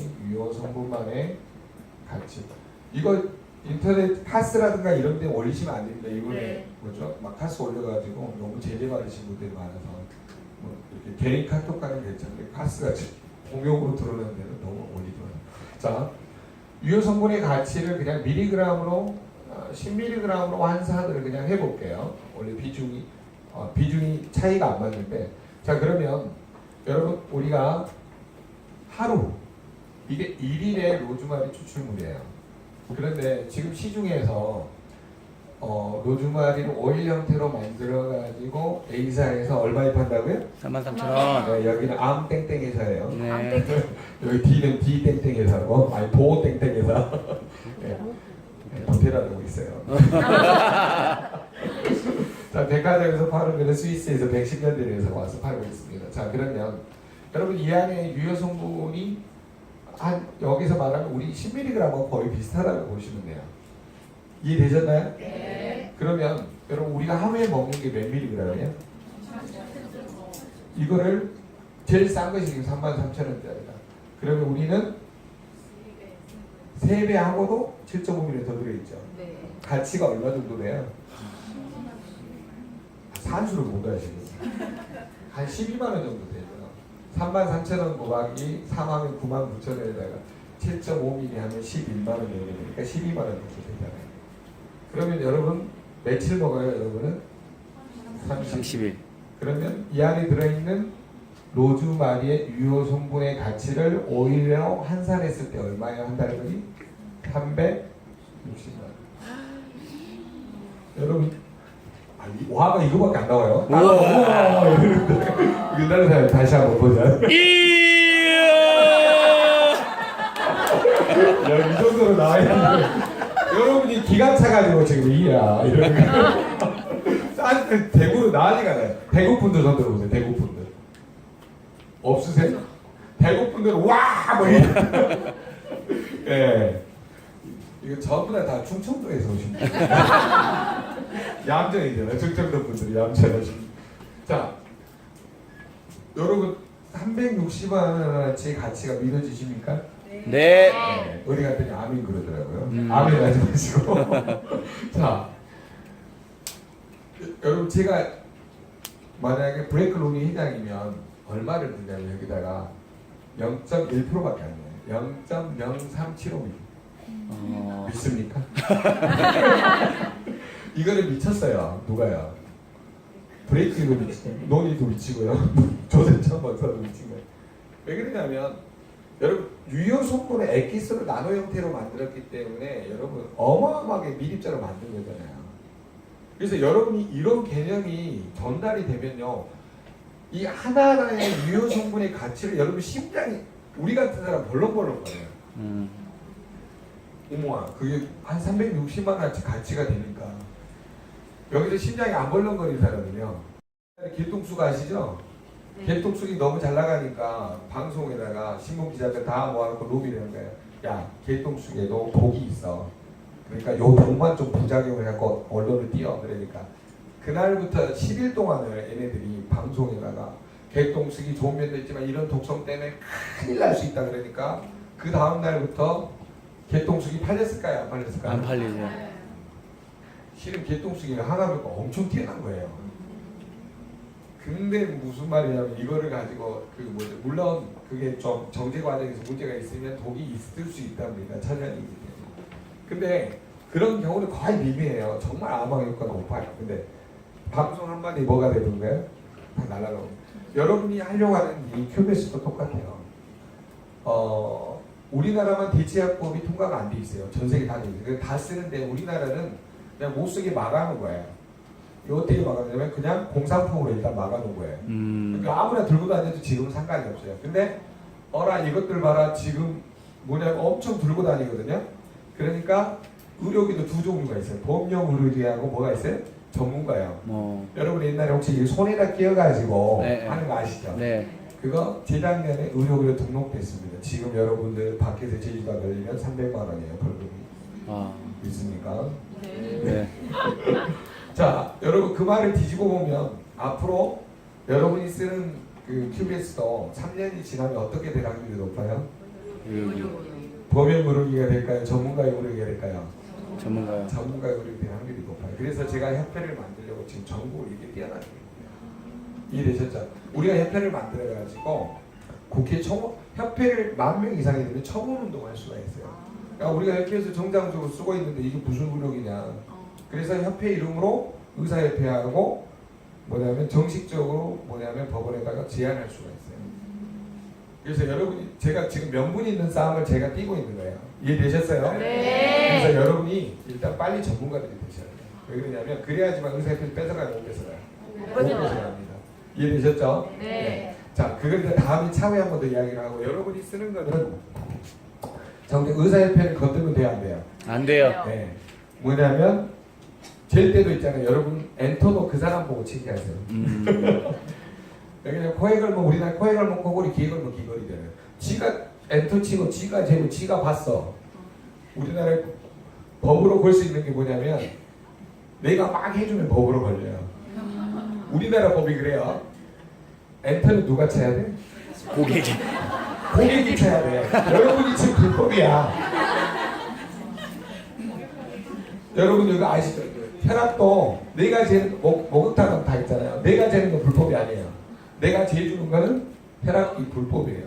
이거 인터넷 카스라든가 이런 데 올리시면 안 됩니다. 이번에 네. 뭐죠? 막 카스 올려가지고 너무 제재 받으신 분들이 많아서 뭐 이렇게 개인 카톡가는 괜찮은데 카스가 공용으로 들어오는 데는 너무 올리지 마세요. 자, 유효 성분의 가치를 그냥 미리그램으로 10mg으로 환산을 그냥 해볼게요. 원래 비중이 차이가 안 맞는데 자 그러면 여러분 우리가 하루 이게 1일의 로즈마리 추출물이에요. 그런데 지금 시중에서 로즈마리를 오일 형태로 만들어가지고 A사에서 얼마에 판다고요? 33,000원. 네, 여기는 암땡땡회사예요. 네. 여기 D는 D땡땡회사고 아니 도땡땡회사. 네. 도태라고 있어요. 자 백화점에서 파는 거는 스위스에서 110년 대에서 와서 팔고 있습니다. 자 그러면 여러분 이 안에 유효 성분이 한 여기서 말하면 우리 10mg하고 거의 비슷하다고 보시면 돼요. 이해되셨나요? 네. 그러면 여러분 우리가 하루에 먹는 게 몇 mg이에요? 이거를 제일 싼 것이 지금 33,000원짜리다. 그러면 우리는 3배 하고도 7.5mg 더 들어있죠. 네. 가치가 얼마 정도 돼요? 산수를 못 하시고 한 12만 원 정도 되죠. 33,000원 곱하기 3하면 99,000원에다가 7.5mm 하면 11만 원 정도 되니까 12만 원 정도 되잖아요. 그러면 여러분 며칠 먹어요 여러분은? 30일. 그러면 이 안에 들어있는 로즈마리의 유효 성분의 가치를 오일로 환산했을 때 얼마에 한다는 거니? 360만 원. 여러분 와가 이거밖에 안 나와요. 우와 이러는데 다른 사람 다시 한번 보자. 야, 이 정도로 나와 있는데 여러분이 기가 차가지고 지금 이야 이러는 거. 대구로 난리가 나요. 대구분들 손 들어보세요. 대구분들 없으세요? 대구분들 와뭐 이래. 예. 이거 전부 다 충청도에서 오신 분. 얌전이잖아요. 충청도 분들이 얌전하신. 자, 여러분 360만 원어치 가치가 믿어지십니까? 네. 네. 어디 갔더니 아민 그러더라고요. 아민 하지 마시고. 자, 여러분 제가 만약에 브레이크론이 회장이면 얼마를 드냐면 여기다가 0.1%밖에 안 돼요. 0.0375mm. 믿습니까? 이거를 미쳤어요. 누가요? 브레이크도 미치고 논의도 미치고요. 조세천 박사도 미친 거예요. 왜 그러냐면 여러분 유효 성분을 엑기스로 나노 형태로 만들었기 때문에 여러분 어마어마하게 미립자로 만든 거잖아요. 그래서 여러분이 이런 개념이 전달이 되면요, 이 하나하나의 유효 성분의 가치를 여러분 심장이 우리 같은 사람 벌렁벌렁거려요. 어머나 그게 한 360만 원치 가치가 되니까 여기서 심장이 안 벌렁거리는 사람은요, 개똥쑥 아시죠? 네. 개똥쑥이 너무 잘 나가니까 방송에다가 신문 기자들 다 모아놓고 로비를 하는 거예요. 야, 개똥쑥에도 독이 있어. 그러니까 요 독만 좀 부작용을 해갖고 언론을 띄워. 그러니까 그날부터 10일 동안을 얘네들이 방송에다가 개똥쑥이 좋은 면도 있지만 이런 독성 때문에 큰일 날 수 있다 그러니까 그 다음 날부터 개똥쑥이 팔렸을까요? 안 팔렸을까요? 안 팔리죠. 실은 개똥쑥이 하나가 엄청 뛰어난 거예요. 근데 무슨 말이냐면 이거를 가지고 그 뭐죠? 물론 그게 좀 정제 과정에서 문제가 있으면 독이 있을 수 있답니다. 천연이기 때문에. 근데 그런 경우는 거의 미미해요. 정말 암흑 효과가 높아요. 근데 방송 한마디 뭐가 되는 거예요? 다 날아가고. 여러분이 하려고 하는 이 큐베스도 똑같아요. 우리나라만 대체약법이 통과가 안 돼 있어요. 전 세계 다 돼 있어요. 다 쓰는데 우리나라는 그냥 못 쓰게 막아놓은 거예요. 이거 어떻게 막아놓냐면 그냥 공산품으로 일단 막아놓은 거예요. 그러니까 아무나 들고 다녀도 지금은 상관이 없어요. 근데 어라 이것들 봐라 지금 뭐냐면 엄청 들고 다니거든요. 그러니까 의료기도 두 종류가 있어요. 보험용 의료기하고 뭐가 있어요? 전문가요. 여러분 옛날에 혹시 이 손에다 끼워가지고 네. 하는 거 아시죠? 네. 그거 재작년에 의료기로 등록됐습니다. 지금 여러분들 밖에서 제주가 걸리면 300만 원이에요. 벌금이. 있습니까? 네. 자, 여러분 그 말을 뒤집어 보면 앞으로 여러분이 쓰는 그 QBS도 3년이 지나면 어떻게 될 확률이 높아요? 범용 의료기가 될까요? 전문가의 의료기가 될까요? 전문가요. 전문가의 의료기 될 확률이 높아요. 그래서 제가 협회를 만들려고 지금 전국을 이렇게 뛰어나는 거예요. 이해되셨죠? 우리가 협회를 만들어가지고 국회 협회를 10,000명 이상이 되면 청원운동을 할 수가 있어요. 그러니까 우리가 협회에서 정상적으로 쓰고 있는데 이게 무슨 의료기냐. 그래서 협회 이름으로 의사협회하고 뭐냐면 정식적으로 뭐냐면 법원에다가 제안할 수가 있어요. 그래서 여러분이 제가 지금 명분 있는 싸움을 제가 뛰고 있는 거예요. 이해되셨어요? 네. 그래서 여러분이 일단 빨리 전문가들이 되셔야 돼요. 왜 그러냐면 그래야지만 의사협회를 뺏어가요, 못 뺏어가요? 못 뺏어갑니다. 이해되셨죠? 네. 자, 그걸 이제 다음에 차후에 한 번 더 이야기를 하고 여러분이 쓰는 거는 정말 의사협회를 건들면 돼요, 안 돼요? 안 돼요. 네. 뭐냐면 잴 때도 있잖아요. 여러분 엔터도 그 사람 보고 치기하세요. 여기는 코에 걸면 우리나라 코에 걸면 코골이, 귀에 걸면 귀걸이잖아요. 지가 엔터 치고 지가 재고 지가 봤어. 우리나라에 법으로 걸 수 있는 게 뭐냐면 내가 막 해주면 법으로 걸려요. 우리나라 법이 그래요. 엔터는 누가 쳐야 돼? 고객이. 고객이 쳐야 돼. 여러분이 지금 불법이야. 여러분 여기 아시죠? 혈압도 내가 재는 목욕탕은 다 있잖아요. 내가 재는 건 불법이 아니에요. 내가 재주는 거는 혈압이 불법이에요.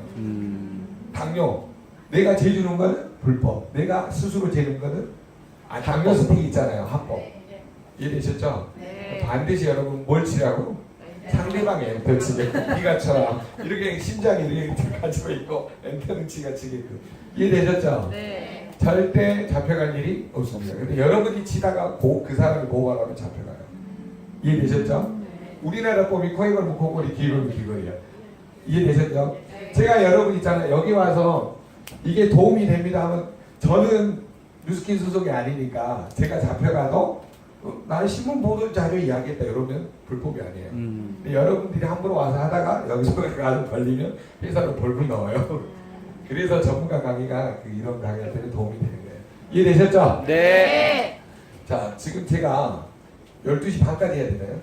당뇨 내가 재주는 거는 불법. 내가 스스로 재는 거는 당뇨 스틱 있잖아요. 합법. 이해되셨죠? 네. 반드시 여러분 뭘 치라고? 상대방의 엔터 치게 네가 쳐라. 이렇게 심장이 이렇게 가지고 있고 엔터는 지가 치게끔. 이해되셨죠? 네. 절대 잡혀갈 일이 없습니다. 근데 여러분이 치다가 그 사람을 보호하려면 잡혀가요. 이해되셨죠? 우리나라 법이 코에 걸면 코골이, 귀에 걸면 귀걸이야. 이해되셨죠? 제가 여러분 있잖아요. 여기 와서 이게 도움이 됩니다 하면 저는 뉴스킨 소속이 아니니까 제가 잡혀가도 나는 신문 보도 자료 이야기했다 이러면 불법이 아니에요. 근데 여러분들이 함부로 와서 하다가 여기서 가서 걸리면 회사로 벌금 넣어요. 그래서 전문가 강의가 이런 강의할 때는 도움이 되는 거예요. 이해되셨죠? 네. 자, 지금 제가 12시 반까지 해야 되나요?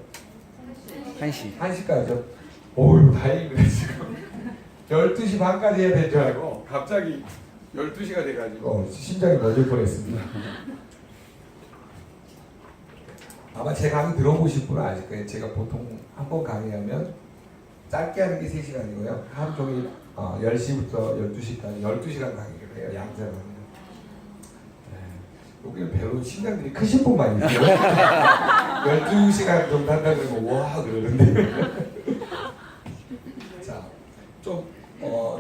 1시. 1시까지죠? 오유 다행입니다. 지금 12시 반까지 해야 될 줄 알고 갑자기 12시가 돼가지고 심장이 멎을 뻔했습니다. 아마 제 강의 들어보실 분은 아실 거예요. 제가 보통 한 번 강의하면 짧게 하는 게 3시간이고요. 하루 종일 10시부터 12시까지 12시간 강의를 해요. 양자로 합니다. 네. 여기는 별로 심장들이 크신 분만 있어요. 12시간 정도 한다 그러면 와 그러는데 자, 좀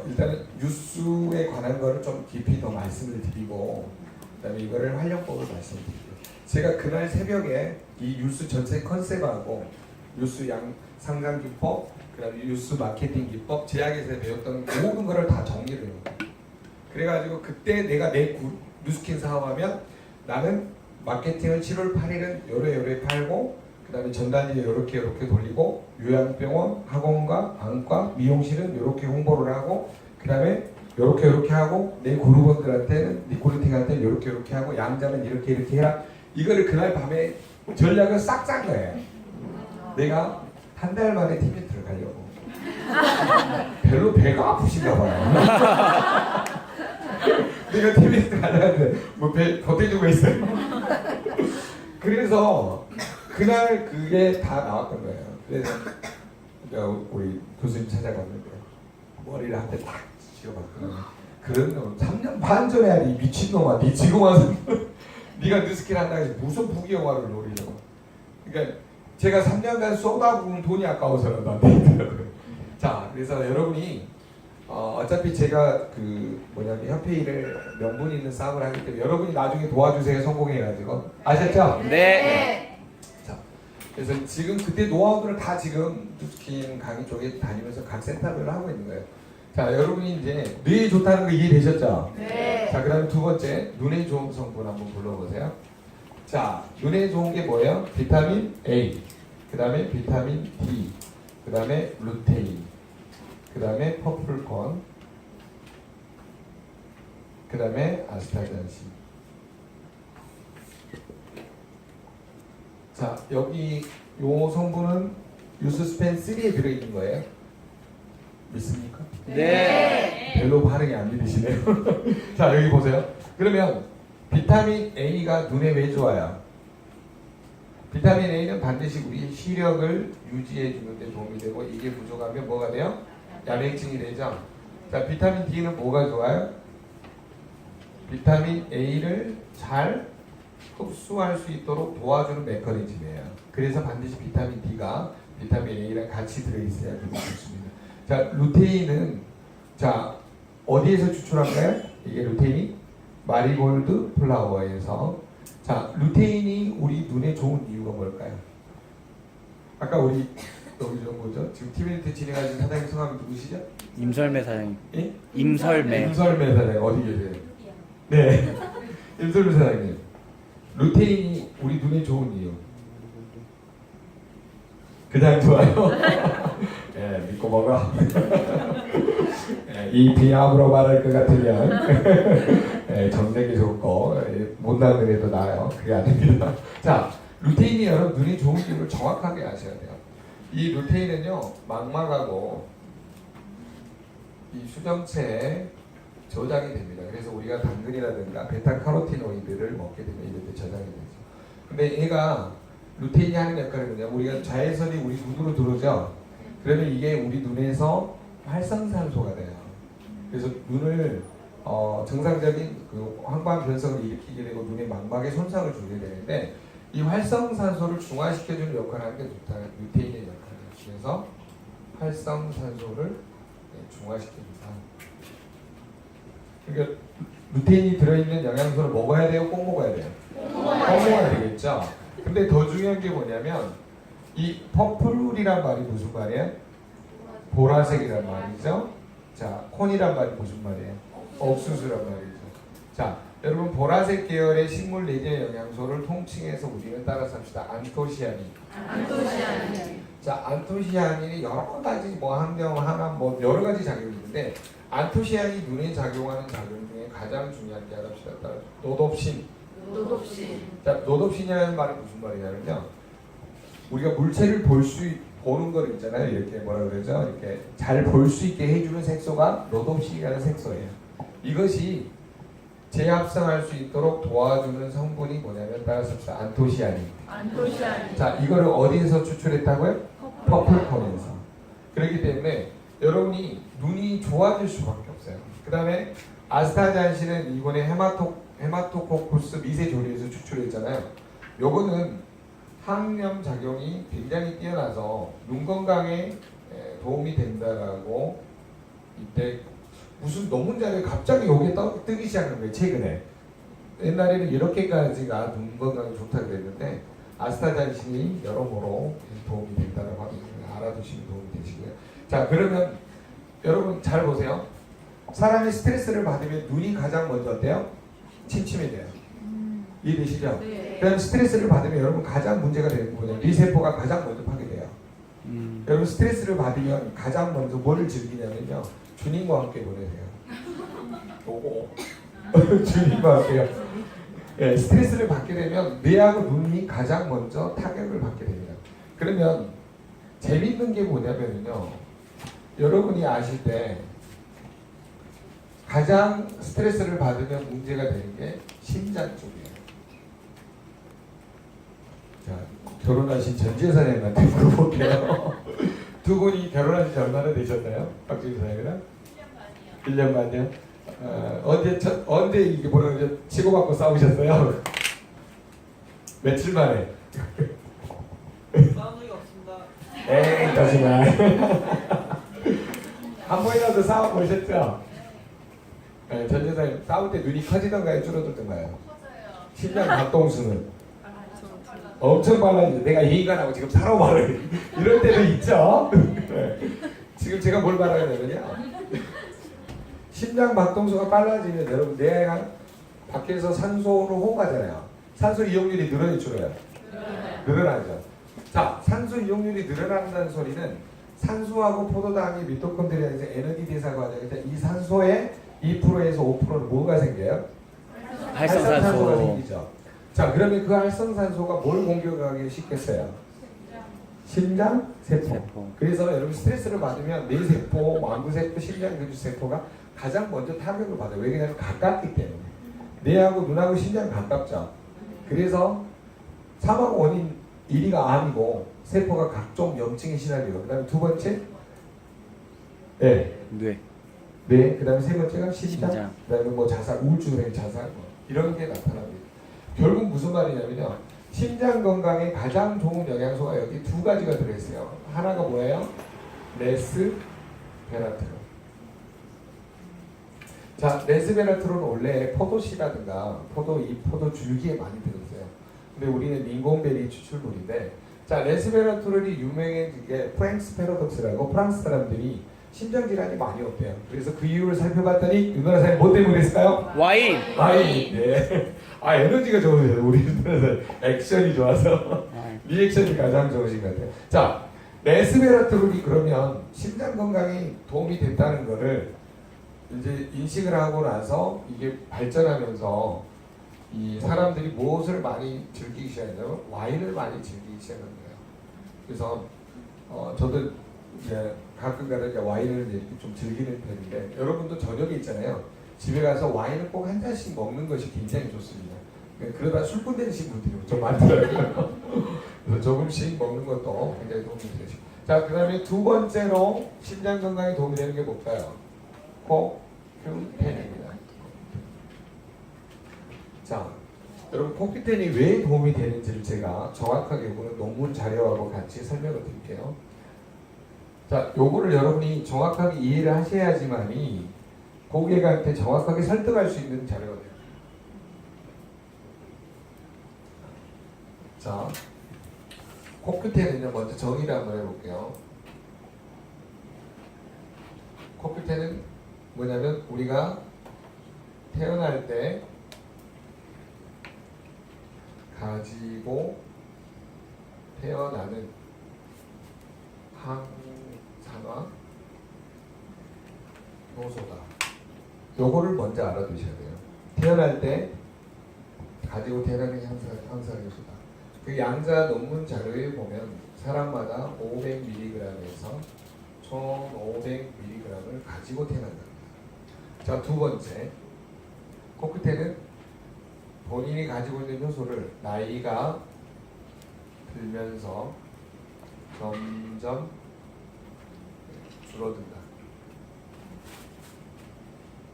일단은 뉴스에 관한 거를 좀 깊이 더 말씀을 드리고 그다음에 이거를 활용법을 말씀드릴게요. 제가 그날 새벽에 이 뉴스 전체 컨셉하고 뉴스 상장 기법, 그다음에 뉴스 마케팅 기법, 제약에서 배웠던 모든 거를 다 정리를 해요. 그래가지고 그때 내가 내 뉴스킨 사업하면 나는 마케팅을 7월 8일은 요래 팔고 그다음에 전단지 요렇게 돌리고 요양병원, 학원과 안과, 미용실은 요렇게 홍보를 하고 그다음에 요렇게 하고 내 그룹원들한테는 니콜리팅한테는 요렇게 하고 양자는 이렇게 해라. 이거를 그날 밤에 전략을 싹 짠 거예요. 내가 한 달 만에 팀에 들어가려고. 별로 배가 아프신가 봐요. 내가 팀에 들어가려는데 뭐 배 겉해주고 있어요. 그래서 그날 그게 다 나왔던 거예요. 그래서 우리 교수님 찾아갔는데 머리를 한 대 딱 쥐어봤거든요. 그런 놈 3년 반 전에 하니 미친놈아 니 지금 와서 네가 뉴스킬 한다고 해서 무슨 부귀영화를 노리려고. 그러니까 제가 3년간 쏟아부은 돈이 아까워서는 안 되더라고요. 자, 그래서 여러분이 어차피 제가 뭐냐면 협회 일을 명분 있는 싸움을 하기 때문에 여러분이 나중에 도와주세요. 성공해가지고 아셨죠? 네. 자, 그래서 지금 그때 노하우들을 다 지금 뉴스킨 강의 쪽에 다니면서 각 센터별로 하고 있는 거예요. 자, 여러분이 이제 뇌에 좋다는 거 이해되셨죠? 네. 자, 그다음에 두 번째 눈에 좋은 성분 한번 불러보세요. 자, 눈에 좋은 게 뭐예요? 비타민 A, 그 다음에 비타민 D, 그 다음에 루테인, 그 다음에 퍼플콘, 그 다음에 아스타잔신. 자, 여기 요 성분은 유스스펜 3에 들어있는 거예요. 믿습니까? 네. 별로 반응이 안 믿으시네요. 자, 여기 보세요. 그러면 비타민 A가 눈에 왜 좋아요? 비타민 A는 반드시 우리 시력을 유지해 주는 데 도움이 되고 이게 부족하면 뭐가 돼요? 야맹증이 되죠. 자, 비타민 D는 뭐가 좋아요? 비타민 A를 잘 흡수할 수 있도록 도와주는 메커니즘이에요. 그래서 반드시 비타민 D가 비타민 A랑 같이 들어있어야 좋습니다. 자, 루테인은 자 어디에서 추출한가요? 이게 루테인이 마리골드 플라워에서. 자, 루테인이 우리 눈에 좋은 이유가 뭘까요? 아까 우리 여기 좀 뭐죠? 지금 티베트 진행하신 사장님 성함이 누구시죠? 임설매 사장님. 예? 임설매. 임설매 사장님 어디 계세요? 네, 임설매 사장님. 루테인이 우리 눈에 좋은 이유. 그냥 좋아요. 예, 믿고 먹어. 예, 이 비암으로 말할 것 같으면 예, 정력이 좋고 못나는 애도 나아요. 그게 아닙니다. 자, 루테인이 여러분 눈에 좋은 이유를 정확하게 아셔야 돼요. 이 루테인은요 망막하고 이 수정체에 저장이 됩니다. 그래서 우리가 당근이라든가 베타카로티노이드를 먹게 되면 이런 데 저장이 되죠. 근데 얘가 루테인이 하는 역할이 뭐냐면 우리가 자외선이 우리 눈으로 들어오죠. 그러면 이게 우리 눈에서 활성산소가 돼요. 그래서 눈을 정상적인 그 황반 변성을 일으키게 되고 눈의 망막에 손상을 주게 되는데 이 활성산소를 중화시켜주는 역할을 하는 게 루테인의 역할이에요. 그래서 활성산소를 중화시켜준다. 그러니까 루테인이 들어있는 영양소를 먹어야 돼요? 꼭 먹어야 돼요? 꼭 먹어야 되겠죠? 근데 더 중요한 게 뭐냐면 이 퍼플이란 말이 무슨 말이에요? 보라색이란 말이죠. 자, 콘이란 말이 무슨 말이에요? 옥수수란 말이죠. 자, 여러분 보라색 계열의 식물 내재 영양소를 통칭해서 우리는 따라서 합시다. 안토시아닌. 자, 안토시아닌이 여러 가지 뭐 항염, 항암 뭐 여러 가지 작용이 있는데 안토시아닌이 눈에 작용하는 작용 중에 가장 중요한 게 합시다. 따라 노놉신. 자, 노놉신이라는 말은 무슨 말이냐면요. 우리가 물체를 보는 거 있잖아요. 이렇게 뭐라 그러죠? 이렇게 잘 볼 수 있게 해주는 색소가 노놉신이라는 색소예요. 이것이 재합성할 수 있도록 도와주는 성분이 뭐냐면 따라서 안토시아닌. 자, 이거를 어디에서 추출했다고요? 퍼플콘에서. 그렇기 때문에 여러분이 눈이 좋아질 수밖에 없어요. 그 다음에 아스타잔신은 이번에 헤마토코쿠스 미세조리에서 추출했잖아요. 요거는 항염 작용이 굉장히 뛰어나서 눈 건강에 도움이 된다라고 이때 무슨 논문 자료에 갑자기 요게 뜨기 시작한 거예요. 최근에. 옛날에는 이렇게까지가 눈 건강에 좋다고 그랬는데 아스타잔신이 여러모로 도움이 된다고 합니다. 알아두시면 도움이 되시고요. 자, 그러면 여러분 잘 보세요. 사람이 스트레스를 받으면 눈이 가장 먼저 어때요? 침침해져요. 이해되시죠? 네. 그다음 스트레스를 받으면 여러분 가장 문제가 되는 부분은 뇌세포가 가장 먼저 파괴돼요. 여러분 스트레스를 받으면 가장 먼저 뭐를 즐기냐면요. 주님과 함께 보내세요. 오고 주님과 함께요. 네, 스트레스를 받게 되면 뇌하고 눈이 가장 먼저 타격을 받게 됩니다. 그러면 재밌는 게 뭐냐면요. 여러분이 아실 때 가장 스트레스를 받으면 문제가 되는 게 심장 쪽이에요. 자, 결혼하신 전 지사님한테 물어볼게요. 두 분이 결혼하신 지 얼마나 되셨나요? 박준희 사님이랑? 1년 만이요. 언제 이게 뭐라 그러죠? 치고받고 싸우셨어요? 며칠 만에? 싸운 적이 없습니다. 에이, 거짓말. 한 번이라도 싸워보셨죠? 네, 전 여사님 싸울 때 눈이 커지던가요? 줄어들던가요? 심장 박동수는? 엄청 빨라지죠. 내가 이 인간하고 지금 살아봐를 이럴 때도 있죠. 네. 지금 제가 뭘 말하냐면요. 심장 박동수가 빨라지면 여러분 뇌가 밖에서 산소로 호흡하잖아요. 산소 이용률이 늘어요, 줄어요? 늘어나죠. 자, 산소 이용률이 늘어난다는 소리는 산소하고 포도당이 미토콘드리아에서 에너지 대사 과정에서 이 산소의 2%에서 5%는 뭐가 생겨요? 활성산소가 생기죠. 자, 그러면 그 활성산소가 뭘 공격하기 쉽겠어요? 심장 세포. 그래서 여러분 스트레스를 받으면 뇌세포, 망부세포, 심장근주세포가 가장 먼저 타격을 받아요. 왜 그러냐면 가깝기 때문에. 뇌하고 눈하고 심장 가깝죠. 그래서 사망 원인 1위가 암이고 세포가 각종 염증에 시달려요. 그 다음에 두 번째 뇌. 뇌. 그 다음에 세 번째가 심장. 심장. 그 다음에 뭐 자살, 우울증, 자살 뭐 이런 게 나타납니다. 결국 무슨 말이냐면요. 심장 건강에 가장 좋은 영양소가 여기 두 가지가 들어있어요. 하나가 뭐예요? 레스베라트롤. 자, 레스베라트롤은 원래 포도씨라든가 포도잎, 포도줄기에 많이 들어있어요. 근데 우리는 인공베리 추출물인데, 자, 레스베라트롤이 유명해진 게 프랑스 패러독스라고 프랑스 사람들이 심장 질환이 많이 없대요. 그래서 그 이유를 살펴봤더니 윤나라 사님 뭐 때문에 그랬을까요? 와인. 와인. 네. 아, 에너지가 좋으세요. 우리 윤나라 액션이 좋아서 리액션이 가장 좋으신 것 같아요. 자, 레스베라트롤이 그러면 심장 건강에 도움이 됐다는 거를 이제 인식을 하고 나서 이게 발전하면서 이 사람들이 무엇을 많이 즐기기 시작했냐면 와인을 많이 즐기기 시작한 거예요. 그래서 저도 이제 가끔가다 이제 와인을 이렇게 좀 즐기는 편인데, 여러분도 저녁에 있잖아요. 집에 가서 와인을 꼭 한 잔씩 먹는 것이 굉장히 좋습니다. 그러다 술꾼 되신 분들이 좀 많더라고요. 그래서 조금씩 먹는 것도 굉장히 도움이 되시고. 자, 그 다음에 두 번째로 심장 건강에 도움이 되는 게 뭘까요? 코큐텐입니다. 자, 여러분 코큐텐이 왜 도움이 되는지를 제가 정확하게 이거는 논문 자료하고 같이 설명을 드릴게요. 자, 요거를 여러분이 정확하게 이해를 하셔야지만이 고객한테 정확하게 설득할 수 있는 자료가 돼요. 자, 코큐텐은요, 먼저 정의를 한번 해볼게요. 코큐텐은 뭐냐면 우리가 태어날 때 가지고 태어나는 항산화 효소다. 요거를 먼저 알아두셔야 돼요. 태어날 때 가지고 태어나는 항산화 효소다. 그 양자 논문 자료에 보면 사람마다 500mg에서 총 500mg을 가지고 태어난다. 자, 두 번째, 코큐텐은 본인이 가지고 있는 효소를 나이가 들면서 점점 줄어든다.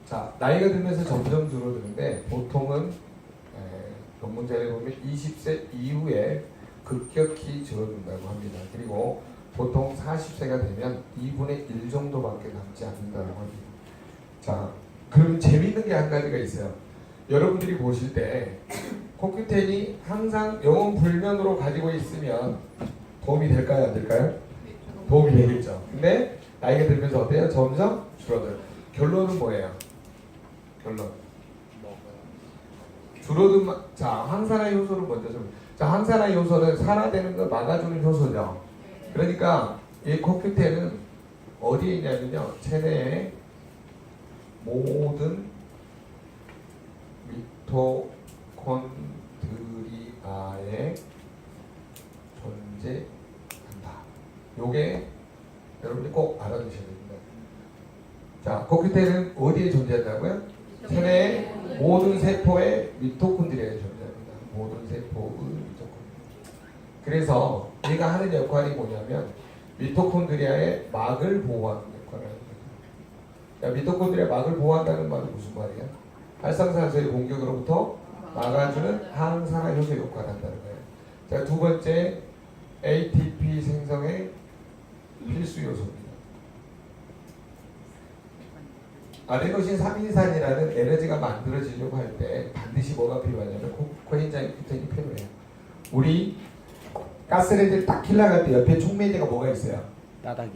자, 나이가 들면서 점점 줄어드는데 보통은 논문 자료에 보면 20세 이후에 급격히 줄어든다고 합니다. 그리고 보통 40세가 되면 2분의 1 정도밖에 남지 않는다고 합니다. 자, 그러면 재미있는 게 한 가지가 있어요. 여러분들이 보실 때 코큐텐이 항상 영혼 불면으로 가지고 있으면 도움이 될까요? 안 될까요? 도움이 되겠죠. 근데 나이가 들면서 어때요? 점점 줄어들어요. 결론은 뭐예요? 결론. 줄어든 자 항산화 효소를 먼저 좀. 자 항산화 효소는 산화되는 걸 막아주는 효소죠. 그러니까 이 코큐텐은 어디에 있냐면요, 체내의 모든 미토콘드리아에 존재한다. 요게 여러분이 꼭 알아두셔야 됩니다. 자, 코큐텐은 어디에 존재한다고요? 체내의 모든 세포의 미토콘드리아에 존재합니다. 모든 세포의 미토콘드리아. 그래서 얘가 하는 역할이 뭐냐면 미토콘드리아의 막을 보호하는 역할을 하는 거죠. 자, 미토콘드리아 막을 보호한다는 말은 무슨 말이야? 활성산소의 공격으로부터 막아주는 항산화 효소 역할을 한다는 거예요. 자, 두 번째 ATP 생성의 필수 요소입니다. 아데노신 3인산이라는 에너지가 만들어지려고 할 때 반드시 뭐가 필요하냐면 코엔자임 Q10이 필요해요. 우리 가스레인지를 딱 킬러 갈 때 옆에 촉매제가 뭐가 있어요? 따닥이.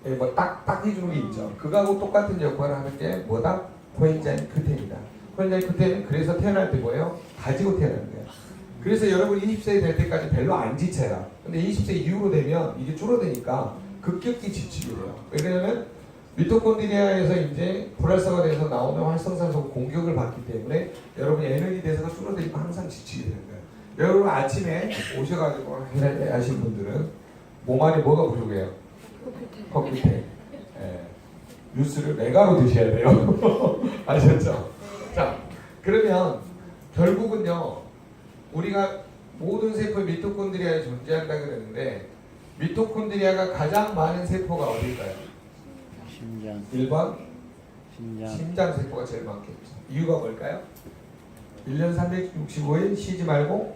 예, 딱 해주는 게 있죠. 그거하고 똑같은 역할을 하는 게 뭐다? 코엔자임 Q10이다. 코엔자임 Q10은 그래서 태어날 때 뭐예요? 가지고 태어나는 거예요. 그래서 여러분 20세 될 때까지 별로 안 지쳐요. 근데 20세 이후로 되면 이게 줄어드니까 급격히 지치게 돼요. 왜냐면 미토콘드리아에서 이제 불활성화 돼서 나오는 활성산소 공격을 받기 때문에 여러분이 에너지 대사가 줄어들면 항상 지치게 되는 거예요. 여러분 아침에 오셔가지고 하신 분들은 몸 안에 뭐가 부족해요? 코큐텐. 예. 뉴스를 메가로 드셔야 돼요. 아셨죠? 자, 그러면 결국은요, 우리가 모든 세포의 미토콘드리아에 존재한다 그랬는데 미토콘드리아가 가장 많은 세포가 어딜까요? 심장. 1번 심장. 심장 세포가 제일 많겠죠. 이유가 뭘까요? 1년 365일 쉬지 말고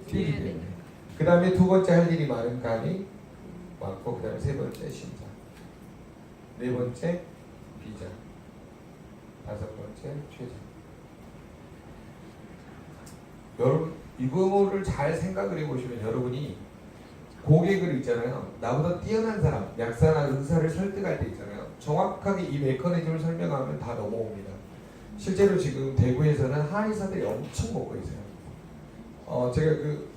뛰기 때문에. 그 다음에 두 번째 할 일이 많은 간이 많고, 그 다음에 세 번째 심장, 네 번째 비장, 다섯 번째 췌장. 여러분 이거를 잘 생각을 해보시면 여러분이 고객을 있잖아요. 나보다 뛰어난 사람, 약사나 의사를 설득할 때 있잖아요. 정확하게 이 메커니즘을 설명하면 다 넘어옵니다. 실제로 지금 대구에서는 한의사들이 엄청 먹고 있어요. 제가 그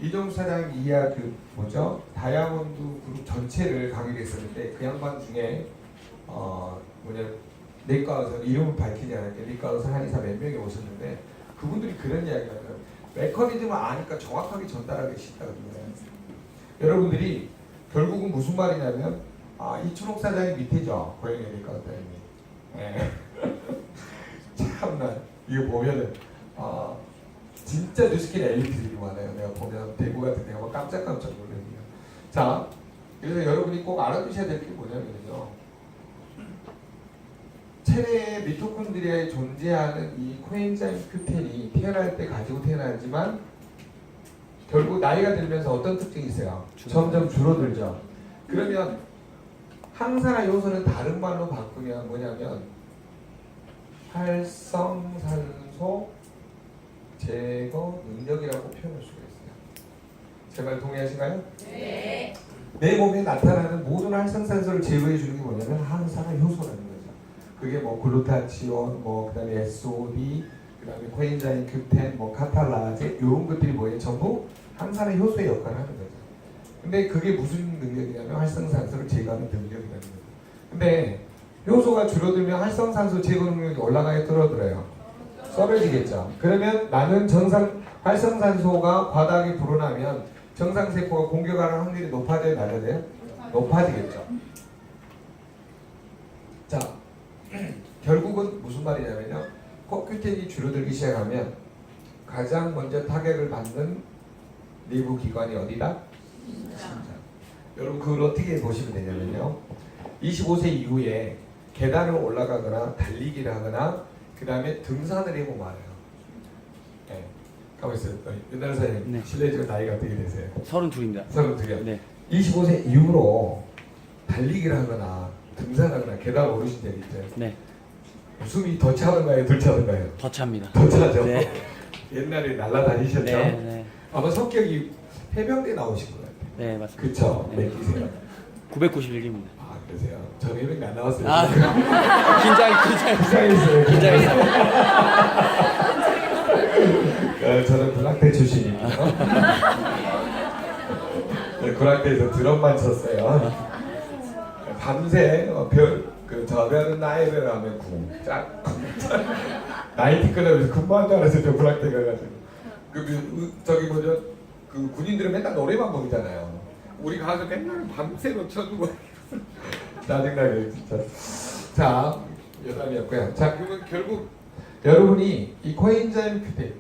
이종수 사장 이야 그 뭐죠? 다이아몬드 그룹 전체를 강의를 했었는데 그 양반 중에 내과 의사, 이름을 밝히지 않을게, 내과 의사 한의사 몇 명이 오셨는데 그분들이 그런 이야기를 하더라고요. 메커니즘을 아니까 정확하게 전달하기 쉽다거든요. 여러분들이 결국은 무슨 말이냐면 이춘옥 사장이 밑이죠. 고양이 내과 의사님이. 네. 참나 이거 보면은 진짜 뉴스킨 엘리트들이 많아요. 내가 보면 대구 같은 데가 깜짝깜짝 놀래요. 자, 그래서 여러분이 꼭 알아두셔야 될 게 뭐냐면요, 체내의 미토콘드리아에 존재하는 이 코엔자임 Q10이 태어날 때 가지고 태어나지만 결국 나이가 들면서 어떤 특징이 있어요? 점점 줄어들죠. 그러면 항산화 요소는 다른 말로 바꾸면 뭐냐면 활성산소 제거 능력이라고 표현할 수가 있어요. 제 말 동의하신가요? 네. 내 몸에 나타나는 모든 활성산소를 제거해 주는 게 뭐냐면 항산화 효소라는 거죠. 그게 뭐 글루타치온, 뭐 그다음에 SOD, 그다음에 코엔자임 Q10, 뭐 카탈라제 이런 것들이 뭐예요? 전부 항산화 효소의 역할을 하는 거죠. 근데 그게 무슨 능력이냐면 활성산소를 제거하는 능력이라는 거죠. 근데 효소가 줄어들면 활성산소 제거 능력이 올라가게 떨어들어요. 썰어지겠죠. 그러면 나는 활성산소가 과다하게 불어나면 정상세포가 공격하는 확률이 높아져야 낮아져요? 높아지겠죠. 자, 결국은 무슨 말이냐면요, 코큐텐이 줄어들기 시작하면 가장 먼저 타격을 받는 내부 기관이 어디다? 심장. 여러분 그걸 어떻게 보시면 되냐면요, 25세 이후에 계단을 올라가거나 달리기를 하거나 그 다음에 등산을 해보면 알아요. 네. 하고 있어요. 옛날 사장님 네. 실례지만 나이가 어떻게 되세요? 32입니다. 32요. 네. 25세 이후로 달리기를 하거나 등산하거나 계단 오르신 적이 있죠? 네. 숨이 더 차던가요? 덜 차던가요? 더 찹니다. 더 차죠? 네. 옛날에 날라다니셨죠? 네, 네. 아마 성격이 해병대 나오신 것 같아요. 네, 맞습니다. 그쵸? 네. 몇 기세요? 991기입니다. 아, 그러세요? 저는 해병대 안 나왔어요. 아, 긴장했어요. 긴장했어요. 긴장했어요. 저는 군악대 출신입니다. 군악대에서 드럼만 쳤어요. 밤새 저별은 나의 별 하면 쿵짝 나이트 클럽에서 근무한 줄 알았어요. 저 군악대 가가지고 저기 뭐죠, 그 군인들은 맨날 노래만 부르잖아요. 우리 가서 맨날 밤새로 쳐주고 짜증나게 진짜. 자, 여담이었고요. 자, 그러면 결국 여러분이 이 코엔자임 큐텐,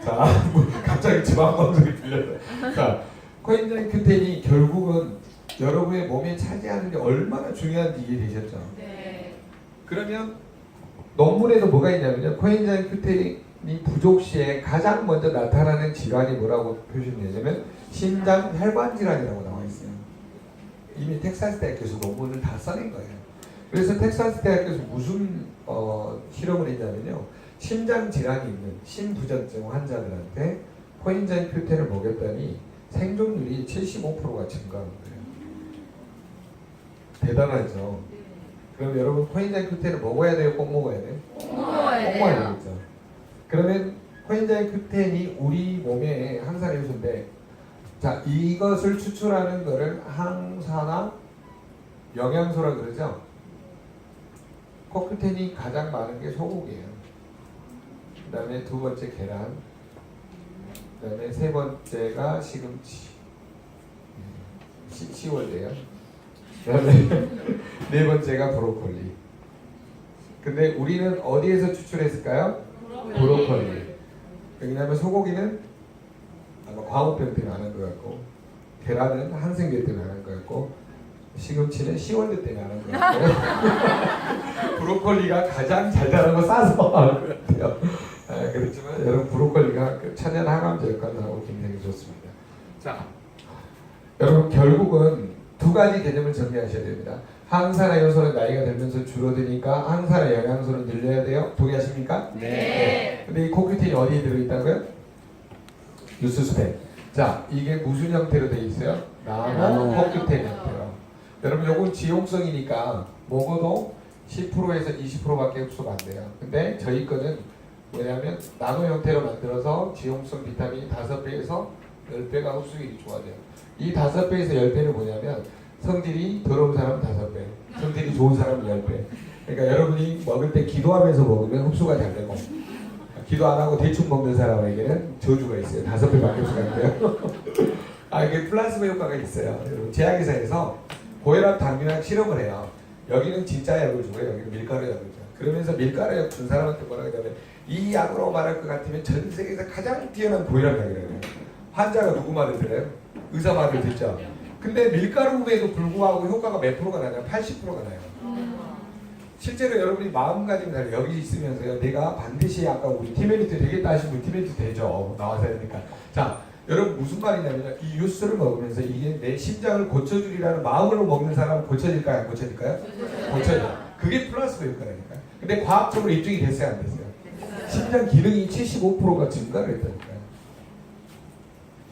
자, 뭐 갑자기 지방 방송이 들려요. 자, 코엔자임 큐텐이 결국은 여러분의 몸에 차지하는 게 얼마나 중요한지 이해되셨죠? 네. 그러면 논문에도 뭐가 있냐면요, 코엔자임 큐텐이 부족 시에 가장 먼저 나타나는 질환이 뭐라고 표시되냐면 심장 혈관 질환이라고 나와 있어요. 이미 텍사스 대학교에서 논문을 다 써낸 거예요. 그래서 텍사스 대학교에서 무슨 실험을 했냐면요, 심장 질환이 있는 심부전증 환자들한테 코엔자임 큐텐을 먹였더니 생존율이 75%가 증가한 거예요. 대단하죠. 그럼 여러분 코엔자임 큐텐을 먹어야 돼요? 꼭 먹어야 돼요? 먹어야 꼭 먹어야 돼요. 되겠죠. 그러면 코엔자임 큐텐이 우리 몸의 항산화 요소인데, 자, 이것을 추출하는 거를 항산화 영양소라 그러죠. 코큐텐이 가장 많은 게 소고기예요. 그 다음에 두 번째 계란, 그 다음에 세 번째가 시금치, 시월대요. 그 다음에 네 번째가 브로콜리. 근데 우리는 어디에서 추출했을까요? 브로콜리. 왜냐하면 소고기는 아마 광우병 때문에 안 한 것 같고, 계란은 항생제 때문에 안 한 것 같고, 시금치는 시월드 때문에 안 한 것 같고, 브로콜리가 가장 잘 자라고 싸서 하는 것 같아요. 그렇지만 여러분, 브로콜리가 천연 항암제 역할을 하고 굉장히 좋습니다. 자, 여러분 결국은 두 가지 개념을 정리하셔야 됩니다. 항산화 요소는 나이가 들면서 줄어드니까 항산화 영양소를 늘려야 돼요. 동의하십니까? 네. 근데 이 코큐틴이 어디에 들어있다고요? 유스스펜. 자, 이게 무슨 형태로 되어 있어요? 나노 코큐텐 형태로. 여러분, 요건 지용성이니까 먹어도 10%에서 20%밖에 흡수가 안 돼요. 근데 저희 거는 뭐냐면 나노 형태로 만들어서 지용성 비타민이 5배에서 10배가 흡수율이 좋아져요. 이 5배에서 10배는 뭐냐면 성질이 더러운 사람은 5배, 성질이 좋은 사람은 10배. 그러니까 여러분이 먹을 때 기도하면서 먹으면 흡수가 잘 되고, 기도 안 하고 대충 먹는 사람에게는 저주가 있어요. 5배밖에 흡수가 안 돼요. 이게 플라스마 효과가 있어요. 여러분, 제약회사에서 고혈압, 당뇨약 실험을 해요. 여기는 진짜 약을 주고요, 여기는 밀가루 약을 줘요. 그러면서 밀가루 약 준 사람한테 뭐라고 하냐면, 이 약으로 말할 것 같으면 전 세계에서 가장 뛰어난 고혈압 약이라고 해요. 환자가 누구 말을 들어요? 의사 말을 듣죠. 근데 밀가루에도 불구하고 효과가 몇 프로가 나냐? 80%가 나요. 실제로 여러분이 마음가짐 잘 여기 있으면서요, 내가 반드시 아까 우리 티메리트 되겠다 하신 분 티메리트 되죠. 나와서 하니까. 자, 여러분 무슨 말이냐면 이 유스를 먹으면서 이게 내 심장을 고쳐주리라는 마음으로 먹는 사람은 고쳐질까요? 안 고쳐질까요? 고쳐져. 그게 플라스마 효과라니까요. 근데 과학적으로 입증이 됐어요? 안 됐어요? 심장 기능이 75%가 증가를 했다니까요.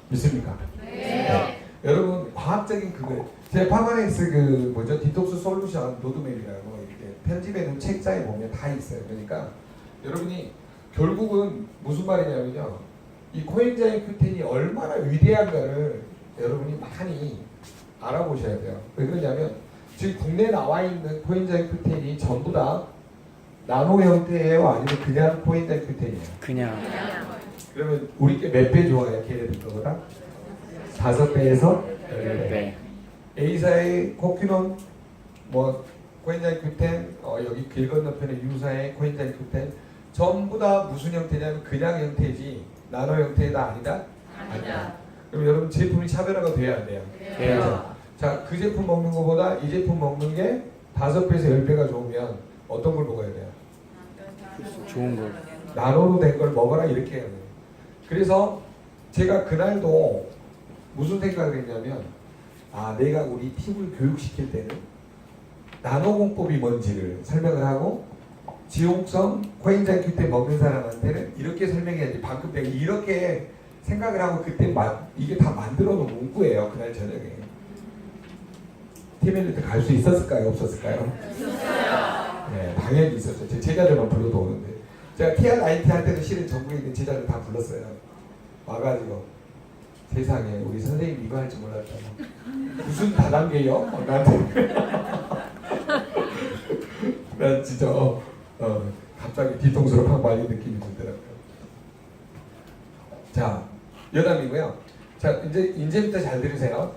믿습니까? 네. 여러분, 과학적인 그거, 제 파마넥스 그 뭐죠, 디톡스 솔루션 로드맵이라고 이렇게 편집해 놓은 책자에 보면 다 있어요. 그러니까 여러분이 결국은 무슨 말이냐면요, 이 코엔자임 큐텐이 얼마나 위대한가를 여러분이 많이 알아보셔야 돼요. 왜 그러냐면 지금 국내에 나와 있는 코엔자임 큐텐이 전부 다 나노 형태예요, 아니면 그냥 코엔자임 큐텐이에요? 그냥. 그러면 우리 게 몇 배 좋아요, 걔네들 거보다? 5배에서 10배. 네. A사의 코큐논, 뭐 코엔자임 큐텐, 여기 길 건너편에 유사의 코엔자임 큐텐, 전부 다 무슨 형태냐면 그냥 형태지 나노 형태다 아니다? 아니다. 그럼 여러분 제품이 차별화가 돼야 안 돼요? 돼요. 자, 그 제품 먹는 것보다 이 제품 먹는 게 5배에서 10배가 좋으면 어떤 걸 먹어야 돼요? 좋은 걸. 나노로 된 걸 먹어라 이렇게 해요. 그래서 제가 그날도 무슨 생각을 했냐면 내가 우리 팀을 교육시킬 때는 나노공법이 뭔지를 설명을 하고 지용성 코엔자임 Q10 먹는 사람한테는 이렇게 설명해야지. 방금 내가 이렇게 생각을 하고 그때 이게 다 만들어 놓은 문구예요. 그날 저녁에. 팀엘리트 갈 수 있었을까요? 없었을까요? 있었어요. 네, 당연히 있었죠. 제 제자들만 불러도 오는데 제가 TR90 할 때는 실은 전국에 있는 제자들 다 불렀어요. 와가지고 세상에 우리 선생님 이거 할 줄 몰랐다. 무슨 다단계요? 나한테 난 진짜 갑자기 뒤통수로 팍 맞은 느낌이 들더라고요. 자, 여담이고요. 자, 이제부터 잘 들으세요.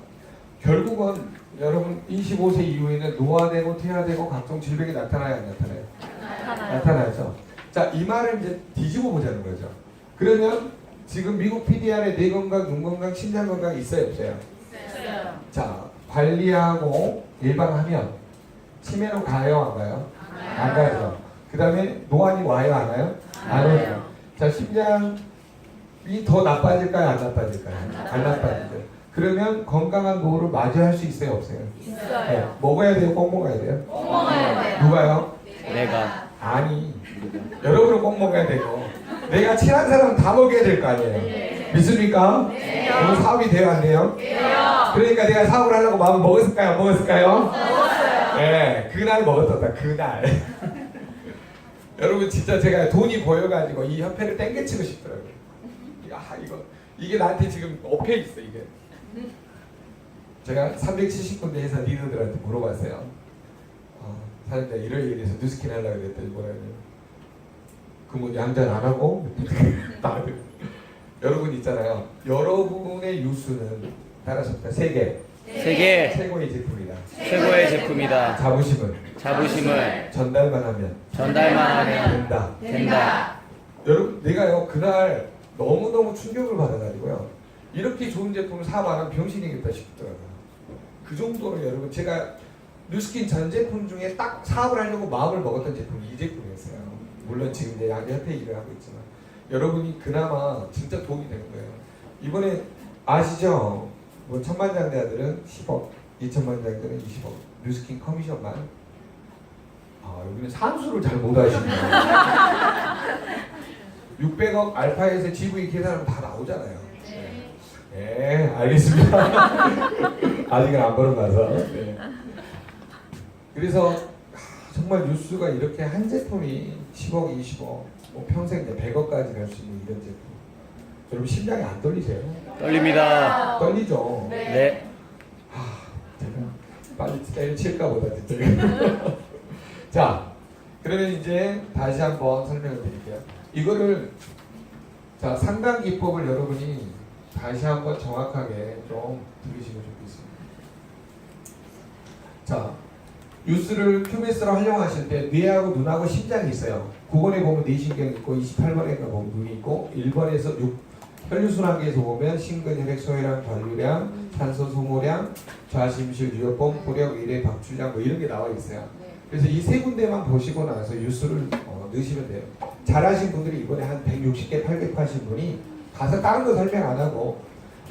결국은 여러분 25세 이후에는 노화되고 퇴화되고 각종 질병이 나타나요, 안 나타나요? 나타나죠. 자, 이 말을 이제 뒤집어 보자는 거죠. 그러면 지금 미국 PDR에 뇌 건강, 눈 건강, 심장 건강 있어요, 없어요? 있어요. 자, 관리하고 예방하면 치매로 가요, 안 가요? 안 가죠. 그 다음에 노안이 와요, 안 와요? 안 와요. 자, 심장이 더 나빠질까요, 안 나빠질까요? 안 나빠지죠. 그러면 건강한 노후를 맞이할 수 있어요, 없어요? 있어요. 먹어야 돼요, 꼭 먹어야 돼요? 꼭 먹어야 돼요. 누가요? 내가. 아니, 여러분은 꼭 먹어야 되고 내가 친한 사람은 다 먹여야 될 거 아니에요. 믿습니까? 오늘 사업이 돼요, 안 돼요? 그러니까 내가 사업을 하려고 마음을 먹었을까요, 안 먹었을까요? 먹었어요. 네, 그날 먹었었다, 그날. 여러분 진짜 제가 돈이 보여가지고 이 협회를 땡겨치고 싶더라고요. 이게 나한테 지금 엎여 있어 이게. 제가 370군데 회사 리더들한테 물어봤어요. 사실 내가 이럴 일에서 뉴스킨 하려고 그랬더니 뭐라고 그러면 양전 안 하고 다들 여러분 있잖아요. 여러분의 뉴스는 따라서 세계 세계 최고의 제품이다. 최고의 제품이다. 자부심을 전달만 하면 된다. 된다. 여러분 내가요 그날 너무너무 충격을 받아가지고요 이렇게 좋은 제품을 사면 안 병신이겠다 싶더라고요. 그 정도로 여러분 제가 뉴스킨 전 제품 중에 딱 사업을 하려고 마음을 먹었던 제품이 이 제품이었어요. 물론 지금 이제 양대협회 일을 하고 있지만 여러분이 그나마 진짜 도움이 되는 거예요. 이번에 아시죠? 뭐 천만장자들은 10억, 2천만장자들은 20억 뉴스킨 커미션만. 여기는 산수를 잘 못 하시네요. 600억 알파에서 GV 계산하면 다 나오잖아요. 네, 알겠습니다. 아직은 안 벌어봐서. 네. 그래서 정말 뉴스가 이렇게 한 제품이 10억, 20억, 뭐 평생 이제 100억까지 갈 수 있는 이런 제품. 여러분 심장이 안 떨리세요? 떨립니다. 떨리죠? 네. 제가 빨리 때려칠까 보다 진짜. 자, 그러면 이제 다시 한번 설명을 드릴게요. 이거를 자 상담 기법을 여러분이 다시 한번 정확하게 좀 들으시면 좋겠습니다. 자, 뉴스를 QBS로 활용하실 때 뇌하고 눈하고 심장이 있어요. 9번에 보면 뇌신경이 있고 28번에 보면 눈이 있고 1번에서 혈류순환계에서 보면 심근, 혈액, 소혈량, 관류량, 산소 소모량, 좌심실, 유효법, 부력, 위례, 박출량 뭐 이런 게 나와 있어요. 그래서 이 세 군데만 보시고 나서 뉴스를 넣으시면 돼요. 잘하신 분들이 이번에 한 160개, 800하신 분이 가서 다른 거 설명 안 하고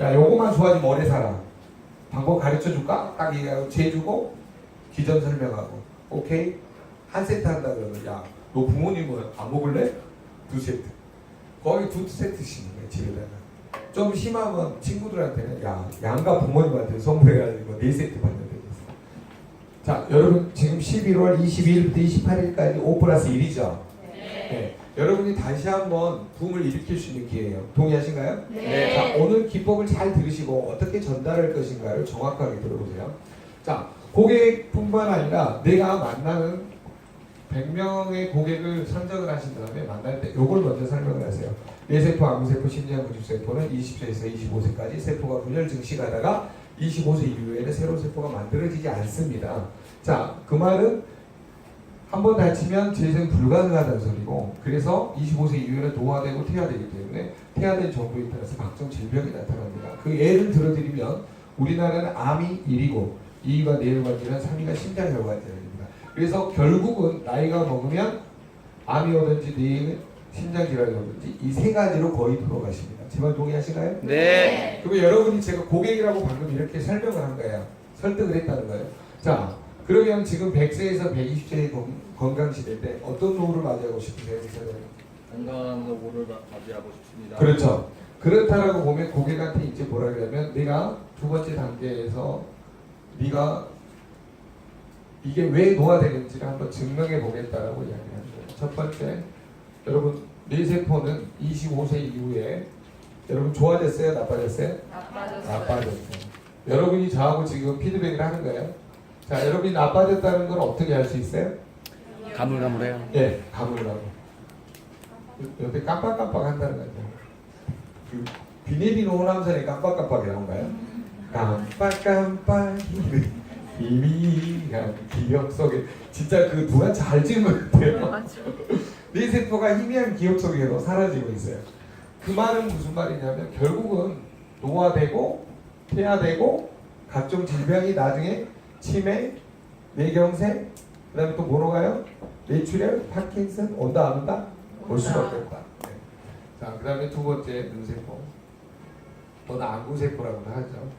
야 요거만 좋아지면 오래 살아. 방법 가르쳐 줄까? 딱 얘기하고 재주고 기전 설명하고 오케이? 한 세트 한다 그러면 야 너 부모님은 안 먹을래? 2세트. 거의 2세트씩 집에다가. 좀 심하면 친구들한테는 야 양가 부모님한테 선물해가지고 4세트 받는 데 있어. 자 여러분 지금 11월 22일부터 28일까지 5+1이죠? 네. 여러분이 다시 한번 붐을 일으킬 수 있는 기회예요. 동의하신가요? 네. 자, 오늘 기법을 잘 들으시고 어떻게 전달할 것인가를 정확하게 들어보세요. 자, 고객뿐만 아니라 내가 만나는 100명의 고객을 선정을 하신 다음에 만날 때 이걸 먼저 설명을 하세요. 뇌세포, 암세포, 심장근육세포는 20세에서 25세까지 세포가 분열 증식하다가 25세 이후에는 새로운 세포가 만들어지지 않습니다. 자, 그 말은 한 번 다치면 재생 불가능하다는 소리고 그래서 25세 이후에는 노화되고 퇴화되기 때문에 퇴화된 정도에 따라서 각종 질병이 나타납니다. 그 예를 들어드리면 우리나라는 암이 1위고 2위가 뇌혈관질환, 3위가 심장혈관질환입니다. 그래서 결국은 나이가 먹으면 암이 오든지 심장질환이라든지 이 세 가지로 거의 돌아가십니다. 제 말 동의하시나요? 네. 그러면 여러분이 제가 고객이라고 방금 이렇게 설명을 한 거예요. 설득을 했다는 거예요. 자, 그러면 지금 100세에서 120세의 건강 시대인데 어떤 노후를 맞이하고 싶으세요? 건강한 노후를 맞이하고 싶습니다. 그렇죠. 그렇다라고 보면 고객한테 이제 뭐라 그러냐면 내가 두 번째 단계에서 네가 이게 왜 노화되는지를 한번 증명해 보겠다라고 이야기하는 거예요. 첫 번째, 여러분 뇌세포는 25세 이후에 여러분 좋아졌어요? 나빠졌어요? 나빠졌어요. 여러분이 저하고 지금 피드백을 하는 거예요. 자, 여러분이 나빠졌다는 걸 어떻게 알 수 있어요? 가물가물해요. 예, 가물가물. 옆에 깜빡깜빡 한다는 거죠. 그 비네비노 호남선에 깜빡깜빡이 나온가요? 깜빡깜빡 희미한 기억 속에 진짜 그 누가 잘 지은 것 같아요. 뇌 세포가 희미한 기억 속에로 사라지고 있어요. 그 말은 무슨 말이냐면 결국은 노화되고 폐화되고 각종 질병이 나중에 치매, 뇌경색, 그다음에 또 뭐로 가요? 뇌출혈, 파킨슨 온다 안 온다? 올 수밖에 없다. 네. 자, 그다음에 두 번째 눈세포, 또는 안구세포라고 하죠.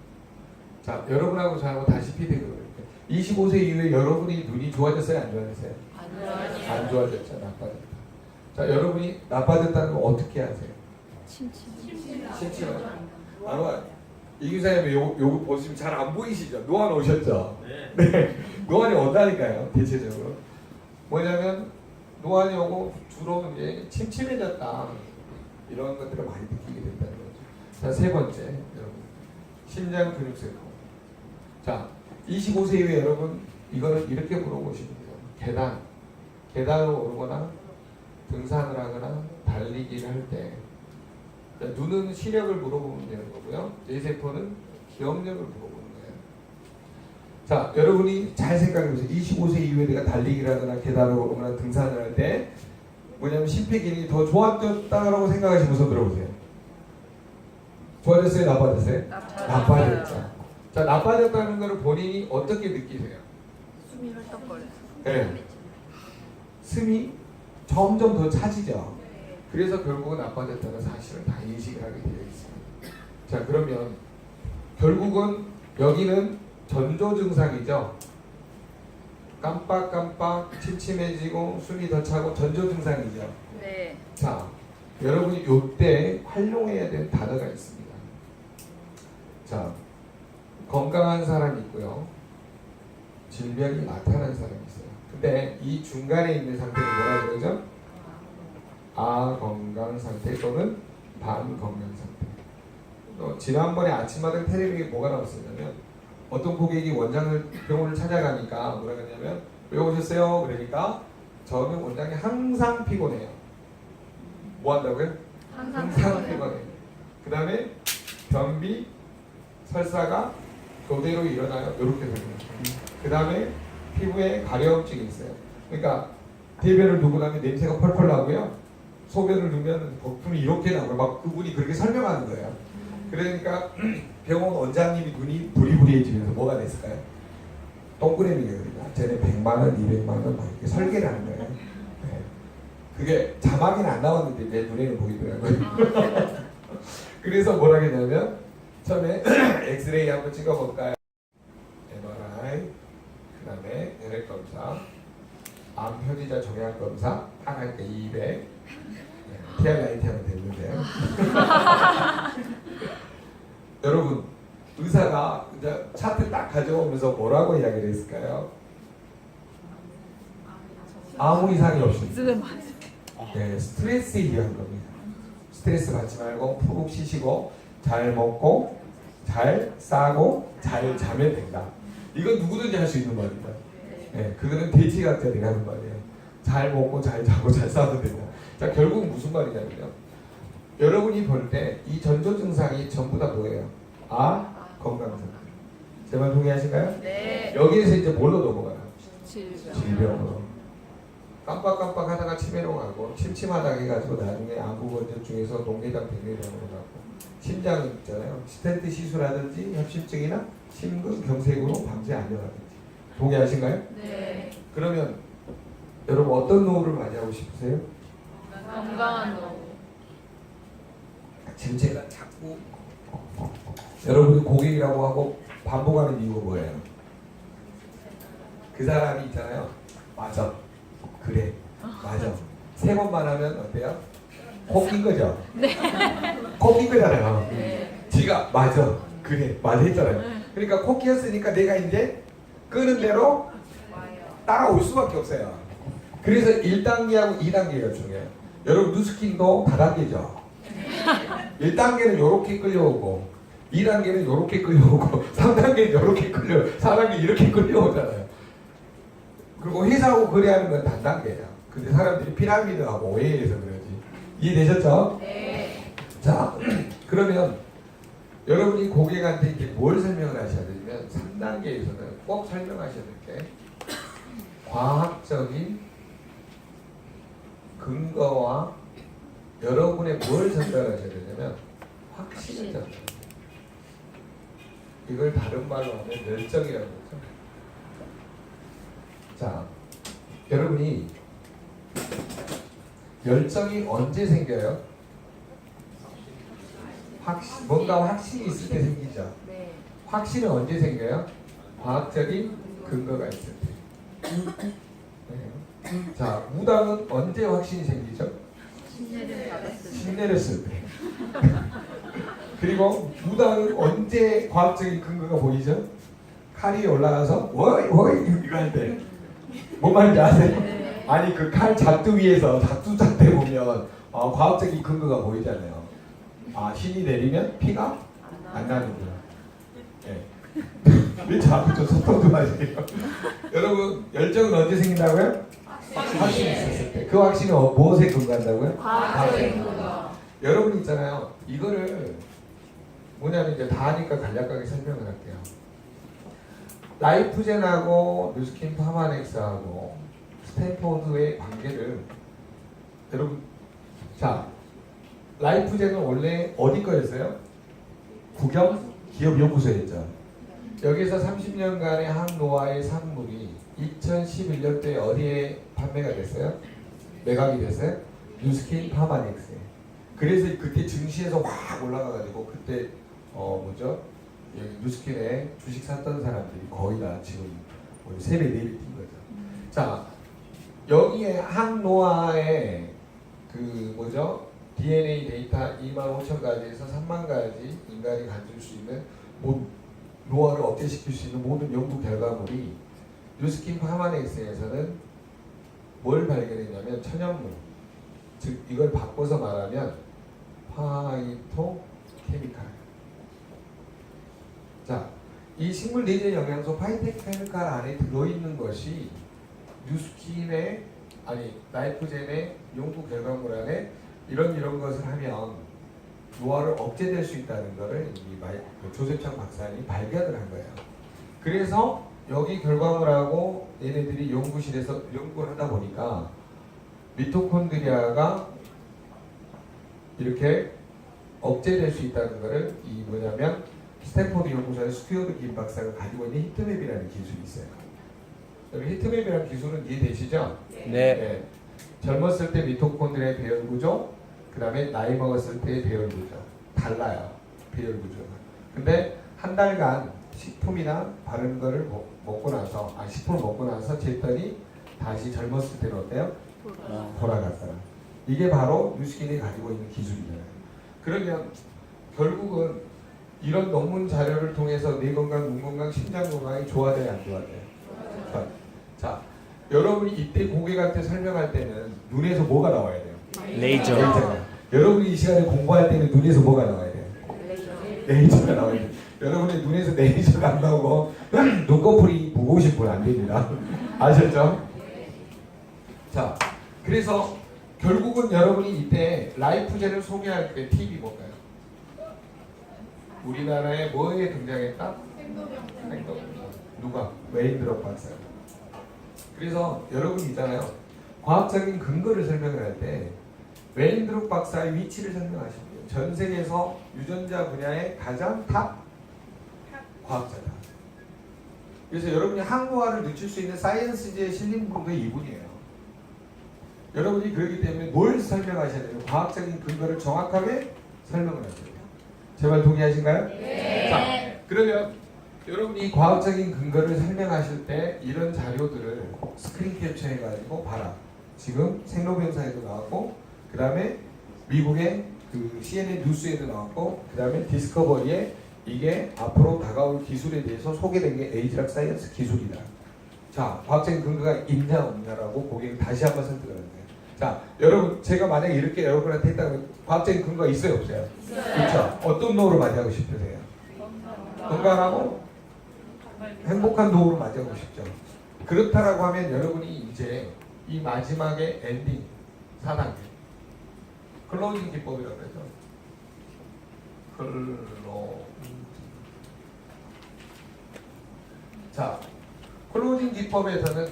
자, 여러분하고 저하고 다시 피드백을 해볼게요. 25세 이후에 여러분이 눈이 좋아졌어요, 안 좋아졌어요? 안 좋아졌죠, 나빠졌다. 자, 여러분이 나빠졌다는 거 어떻게 아세요? 침침하죠. 아마 이 교사님 요거 보시면 잘 안 보이시죠? 노안 오셨죠? 네. 노안이 온다니까요, 대체적으로. 뭐냐면 노안이 오고 주로 이제 침침해졌다 이런 것들을 많이 느끼게 된다는 거죠. 자, 세 번째, 여러분 심장 근육세포. 자, 25세 이후에 여러분 이거는 이렇게 물어보시면 돼요. 계단을 오르거나 등산을 하거나 달리기를 할 때 눈은 시력을 물어보면 되는 거고요. 뇌세포는 기억력을 물어보는 거예요. 자, 여러분이 잘 생각해 보세요. 25세 이후에 내가 달리기를 하거나 계단을 오르거나 등산을 할 때 뭐냐면 심폐기능이 더 좋아졌다라고 생각하시면 손 들어보세요. 좋아졌어요? 나빠졌어요? 나빠졌죠. 자, 나빠졌다는 것을 본인이 어떻게 느끼세요? 숨이 헐떡거려서. 네. 숨이 점점 더 차지죠. 그래서 결국은 나빠졌다는 사실을 다 인식을 하게 되어 있습니다. 자, 그러면 결국은 여기는 전조 증상이죠. 깜빡깜빡 침침해지고 숨이 더 차고 전조 증상이죠. 네. 자, 여러분이 요때 활용해야 될 단어가 있습니다. 자, 건강한 사람이 있고요. 질병이 나타난 사람이 있어요. 근데 이 중간에 있는 상태를 뭐라 그러죠? 아건강 상태 또는 반건강 상태. 지난번에 아침마당 텔레비에 뭐가 나왔었냐면 어떤 고객이 병원을 찾아가니까 뭐라 그러냐면 왜 오셨어요? 그러니까 저는 원장님 항상 피곤해요. 뭐 한다고요? 항상 피곤해요. 그 다음에 변비, 설사가 교대로 일어나요. 이렇게 설명해요. 그 다음에 피부에 가려움증이 있어요. 그러니까 대변을 두고 나면 냄새가 펄펄 나고요. 소변을 넣으면 거품이 이렇게 나고요. 막 그분이 그렇게 설명하는 거예요. 그러니까 병원 원장님이 눈이 부리부리해지면서 뭐가 됐을까요? 동그라미가 그러니까 쟤네 100만 원, 200만 원 막 이렇게 설계를 하는 거예요. 네. 그게 자막에는 안 나왔는데 내 눈에는 보이더라고요. 그래서 뭐라 했냐면 처음에 엑스레이 한번 찍어볼까요? MRI, 그 다음에 혈액검사, 암 표지자 종양 검사, 하나니까 200, TRIT 하면 됐는데. 여러분, 의사가 이제 차트 딱 가져오면서 뭐라고 이야기를 했을까요? 아무 이상이 없습니다. 네, 스트레스에 의한 겁니다. 스트레스 받지 말고 푹 쉬시고 잘 먹고 잘 싸고 잘 자면 된다. 이건 누구든지 할 수 있는 말입니다. 네, 그거는 돼지각자들이 하는 말이에요. 잘 먹고 잘 자고 잘 싸도 된다. 자, 결국 무슨 말이냐면요. 여러분이 볼 때 이 전조 증상이 전부 다 뭐예요? 건강 상태. 제 말 동의하신가요? 네. 여기에서 이제 뭘로 넘어가요? 질병. 질병으로. 깜빡깜빡 하다가 치매로 가고 침침하다가 해가지고 나중에 안구건조증에서 동계장 백내장으로 가고 심장 있잖아요. 스텐트 시술하든지 협심증이나 심근경색으로 밤새 안녕하든지. 동의하신가요? 네. 그러면 여러분 어떤 노후를 맞이하고 싶으세요? 건강한 노. 지금 제가 자꾸 여러분이 고객이라고 하고 반복하는 이유가 뭐예요? 그 사람이 있잖아요. 맞아. 그래. 맞아. 세 번만 하면 어때요? 코낀 거죠? 네. 코낀 거잖아요. 네. 지가 맞아. 그래. 맞아 했잖아요. 그러니까 코 끼었으니까 내가 이제 끄는 대로 따라올 수밖에 없어요. 그래서 1단계하고 2단계가 중요해요. 여러분 누스킨도 다단계죠. 1단계는 이렇게 끌려오고 2단계는 이렇게 끌려오고 3단계는 이렇게 끌려오고 4단계 이렇게 끌려오잖아요. 그리고 회사하고 거래하는 건 단단계예요. 근데 사람들이 피라미드하고 오해해서 그러지. 이해되셨죠? 네. 자, 그러면 여러분이 고객한테 이제 뭘 설명을 하셔야 되냐면 3단계에서는 꼭 설명하셔야 될 게 과학적인 근거와 여러분의 뭘 전달하셔야 되냐면 확신을 전달. 이걸 다른 말로 하면 열정이라고 하죠. 자, 여러분이 열정이 언제 생겨요? 뭔가 확신이 있을 때 생기죠. 네. 확신은 언제 생겨요? 과학적인 근거가 있을 때. 네. 자, 무당은 언제 확신이 생기죠? 신뢰를 받았을 때. 신뢰를 쓸 때. 그리고 무당은 언제 과학적인 근거가 보이죠? 칼이 올라가서 워이 워이 이거 할 때. 뭔 말인지 아세요? 네. 아니 그 칼 잡두 위에서 잡두자때 보면 과학적인 근거가 보이잖아요. 아 신이 내리면 피가 안 나는구나. 예. 왜 자꾸 좀 소통 좀 하세요? 여러분 열정은 언제 생긴다고요? 확신이 있었을 때. 그 확신은 무엇에 근거한다고요? 과학적인 근거. 여러분 있잖아요. 이거를 뭐냐면 이제 다 하니까 간략하게 설명을 할게요. 라이프젠하고 뉴스킨 파마넥스하고 스탠포드의 관계를 여러분 자 라이프젠은 원래 어디 거였어요? 국영 기업연구소였죠. 여기서 30년간의 항노화의 산물이 2011년도에 어디에 판매가 됐어요? 매각이 됐어요? 뉴스킨 파마넥스에. 그래서 그때 증시에서 확 올라가가지고 그때 뭐죠? 여기 뉴스킨에 주식 샀던 사람들이 거의 다 지금 3배, 4배 뛴 거죠. 자, 여기에 항노화의 그 뭐죠? DNA 데이터 25,000가지에서 30,000가지 인간이 가질 수 있는 노화를 억제시킬 수 있는 모든 연구 결과물이 뉴스킨 파마넥스에서는 뭘 발견했냐면 천연물, 즉 이걸 바꿔서 말하면 파이토 케미칼. 자, 이 식물 내재 영양소 파이토케미칼 안에 들어있는 것이 뉴스킨의 라이프젠의 연구 결과물 안에 이런 것을 하면 노화를 억제될 수 있다는 것을 조셉창 박사님이 발견을 한 거예요. 그래서 여기 결과물하고 얘네들이 연구실에서 연구를 하다 보니까 미토콘드리아가 이렇게 억제될 수 있다는 것을 이 뭐냐면 스탠포드 연구소의 스튜어드 김 박사가 가지고 있는 히트맵이라는 기술이 있어요. 여기 히트맵이라는 기술은 이해되시죠? 네. 젊었을 때 미토콘드리아의 배열 구조, 그 다음에 나이 먹었을 때의 배열 구조 달라요. 배열 구조가. 근데 한 달간 식품이나 바른 거를 먹고 나서 식품을 먹고 나서 쟀더니 다시 젊었을 때는 어때요? 돌아갔어요. 이게 바로 뉴스킨이 가지고 있는 기술이잖아요. 그러면 결국은 이런 논문 자료를 통해서 뇌 건강, 눈 건강, 심장 건강이 좋아져야 안 좋아져요? 자, 여러분이 이때 고객한테 설명할 때는 눈에서 뭐가 나와야 돼요? 레이저. 여러분이 이 시간에 공부할 때는 눈에서 뭐가 나와야 돼요? 레이저가 나와야 돼요. 여러분의 눈에서 레이저가 안 나오고 눈꺼풀이 보고 싶으면 안 됩니다. 아셨죠? 자, 그래서 결국은 여러분이 이때 라이프젠을 소개할 때 팁이 뭘까요? 우리나라에 뭐에 등장했다? 행동. 누가? 웨인드롭 박사. 그래서 여러분 있잖아요. 과학적인 근거를 설명을 할 때 웨인드롭 박사의 위치를 설명하시면 돼요. 전 세계에서 유전자 분야의 가장 탑 과학자다. 그래서 여러분이 항노화를 늦출 수 있는 사이언스지에 실린 분도 이분이에요. 여러분이 그렇기 때문에 뭘 설명하셔야 돼요? 과학적인 근거를 정확하게 설명을 하셔야 돼요. 제 말 동의하신가요? 네. 자, 그러면 여러분이 과학적인 근거를 설명하실 때 이런 자료들을 스크린 캡처해가지고 봐라. 지금 생로병사에도 나왔고, 그 다음에 미국의 그 CNN 뉴스에도 나왔고, 그 다음에 디스커버리에 이게 앞으로 다가올 기술에 대해서 소개된 게 에이지락 사이언스 기술이다. 자, 과학적인 근거가 있냐 없냐라고 고객을 다시 한번 설득을 하는 거예요. 자, 여러분 제가 만약에 이렇게 여러분한테 했다면 과학적인 근거가 있어요 없어요? 그렇죠. 어떤 노후를 맞이하고 싶으세요? 건강하고 행복한 노후를 맞이하고 싶죠. 그렇다라고 하면 여러분이 이제 이 마지막에 엔딩 4단계 클로징 기법이라고 해서 자, 클로징 기법에서는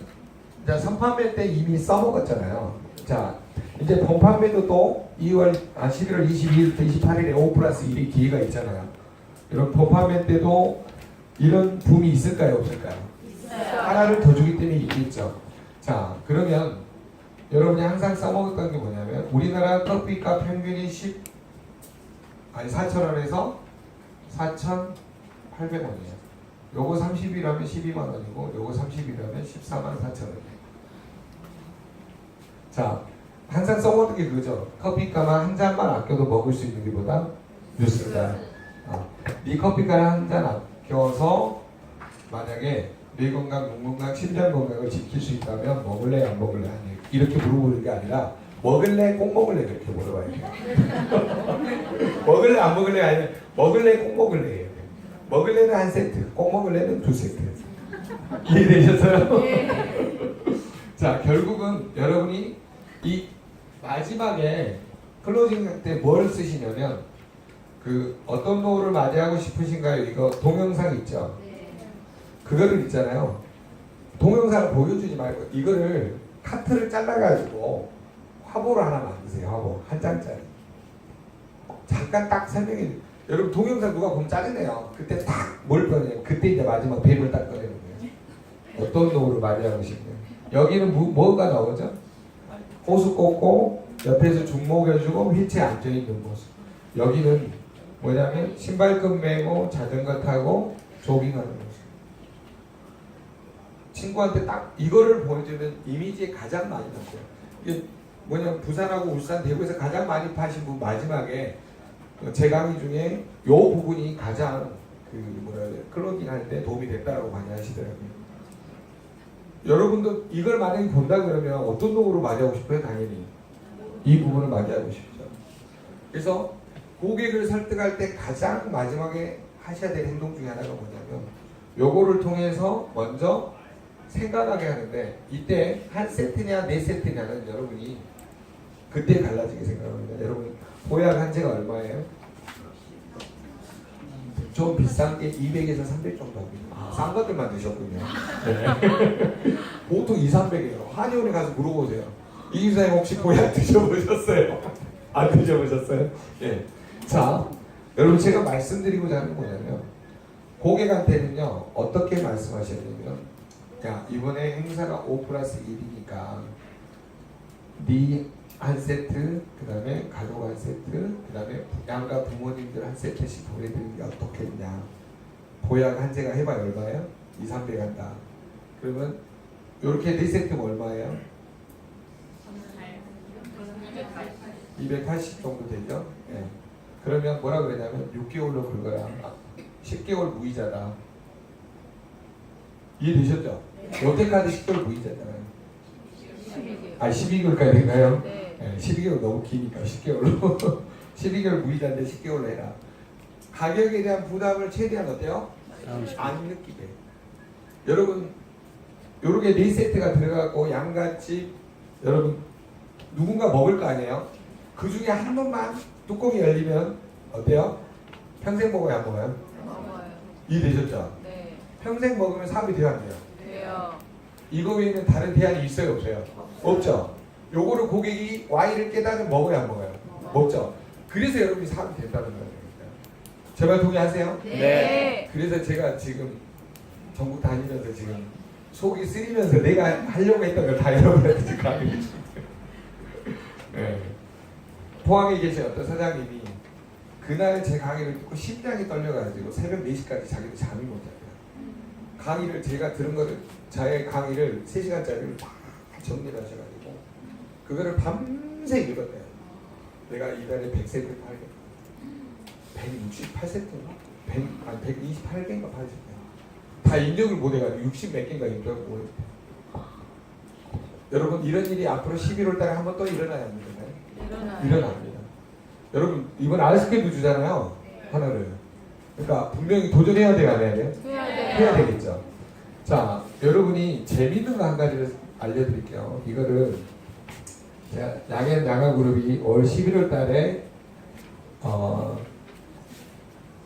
이제 선판매 때 이미 써먹었잖아요. 자, 이제 본판매도 또 11월 22일부터 28일에 5+1이 기회가 있잖아요. 이런 본판매 때도 이런 붐이 있을까요? 없을까요? 하나를 더 주기 때문에 있겠죠. 자, 그러면 여러분이 항상 써먹었던 게 뭐냐면 우리나라 커피값 평균이 4,000원에서 4,800원이에요. 요거 30일하면 12만 원이고 요거 30일하면 14만 4천 원이에요. 자, 항상 써먹는 게 그거죠. 커피값만 한 잔만 아껴도 먹을 수 있는 게보다 뉴스다. 네 커피값 한 잔 아껴서 만약에 뇌 건강, 몸 건강, 심장 건강을 지킬 수 있다면 먹을래 안 먹을래 아니 이렇게 물어보는 게 아니라 먹을래 꼭 먹을래 그렇게 물어봐야 돼요. 먹을래 안 먹을래 아니면 먹을래 꼭 먹을래. 먹을래는 한 세트, 꼭 먹을래는 2세트. 이해되셨어요? 네. 자, 결국은 여러분이 이 마지막에 클로징 때 뭘 쓰시냐면 그 어떤 노후를 맞이하고 싶으신가요? 이거 동영상 있죠? 그거를 있잖아요. 동영상을 보여주지 말고 이거를 카트를 잘라가지고 화보를 하나 만드세요. 화보 한 장짜리. 잠깐 딱 설명해. 여러분 동영상 누가 보면 짜증내요. 그때 딱 뭘 꺼내요. 그때 이제 마지막 뱀을 딱 꺼내는 거예요. 어떤 노후를 맞이하고 싶냐. 여기는 뭐가 나오죠? 호수 꽂고 옆에서 중목해주고 휠체에 앉아있는 모습. 여기는 뭐냐면 신발끈 매고 자전거 타고 조깅하는 모습. 친구한테 딱 이거를 보여주면 이미지에 가장 많이 났어요. 이게 뭐냐면 부산하고 울산, 대구에서 가장 많이 파신 분 마지막에 제 강의 중에 요 부분이 가장 그 뭐라 해야 돼 클로징 할 때 도움이 됐다라고 많이 하시더라고요. 여러분도 이걸 만약에 본다 그러면 어떤 노후로 맞이하고 싶어요? 당연히 이 부분을 맞이하고 싶죠. 그래서 고객을 설득할 때 가장 마지막에 하셔야 될 행동 중에 하나가 뭐냐면 요거를 통해서 먼저 생각하게 하는데 이때 한 세트냐 네 세트냐는 여러분이 그때 갈라지게 생각합니다. 여러분 보약 한 제가 얼마예요? 좀 비싼 게 200에서 300 정도 합니다. 싼 것들만 드셨군요. 네. 보통 2, 300이에요. 한의원에 가서 물어보세요. 이 기사님 혹시 보약 드셔보셨어요? 안 드셔보셨어요? 예. 자, 여러분 제가 말씀드리고자 하는 게 뭐냐면 고객한테는요 어떻게 말씀하셔야 되냐면 야 이번에 행사가 5+1이니까 네 한 세트, 그 다음에 가족 한 세트, 그 다음에 양가 부모님들 한 세트씩 보내드리는 게 어떻겠냐. 보약 한 제가 해봐야 얼마예요? 2, 300 한다. 그러면 요렇게 네 세트면 얼마예요? 280 정도 되죠? 예. 그러면 뭐라 그러냐면 6개월로 긁어야 10개월 무이자다. 이해되셨죠? 여태까지 10개월 무이자잖아요. 12개월까지 된가요? 네. 12개월 너무 기니까 10개월로 12개월 무이자인데 10개월로 해라. 가격에 대한 부담을 최대한 어때요? 안 느끼게. 여러분 요렇게 4세트가 들어가고 양갓집 여러분 누군가 먹을 거 아니에요? 그 중에 한 번만 뚜껑이 열리면 어때요? 평생 먹어야 안 먹어요? 먹어요. 이해되셨죠? 네. 평생 먹으면 사업이 돼야 안 돼요? 돼요. 이거 외에는 다른 대안이 있어요 없어요? 없죠. 요거를 고객이 Y를 깨달으면 먹어야 안 먹어요? 먹죠. 그래서 여러분이 사업이 된다는 거예요. 제발 동의하세요? 네. 그래서 제가 지금 전국 다니면서 지금 속이 쓰리면서 내가 하려고 했던 걸 다 여러분한테 지금 강의해 줍니다. 예. 포항에 계신 어떤 사장님이 그날 제 강의를 듣고 심장이 떨려가지고 새벽 4시까지 자기도 잠이 못 자요. 강의를 제가 들은 거를 저의 강의를 3시간짜리를 다 정리를 하셔가지고 그거를 밤새 읽었대요. 내가 이달에 100세트를 팔겠다. 168세트인가? 128개인가 팔았어요. 다 입력을 못 해가지고 60 몇 개인가 입력을 못 했대요. 여러분 이런 일이 앞으로 11월 달에 한번 또 일어나야 합니다. 일어납니다. 여러분 이번 아이스크림도 주잖아요. 하나를. 그러니까 분명히 도전해야 돼요, 안 해야 돼요? 해야 되겠죠. 자, 여러분이 재밌는 거 한 가지를 알려드릴게요. 이거를 제가 양양그룹이 올 11월 달에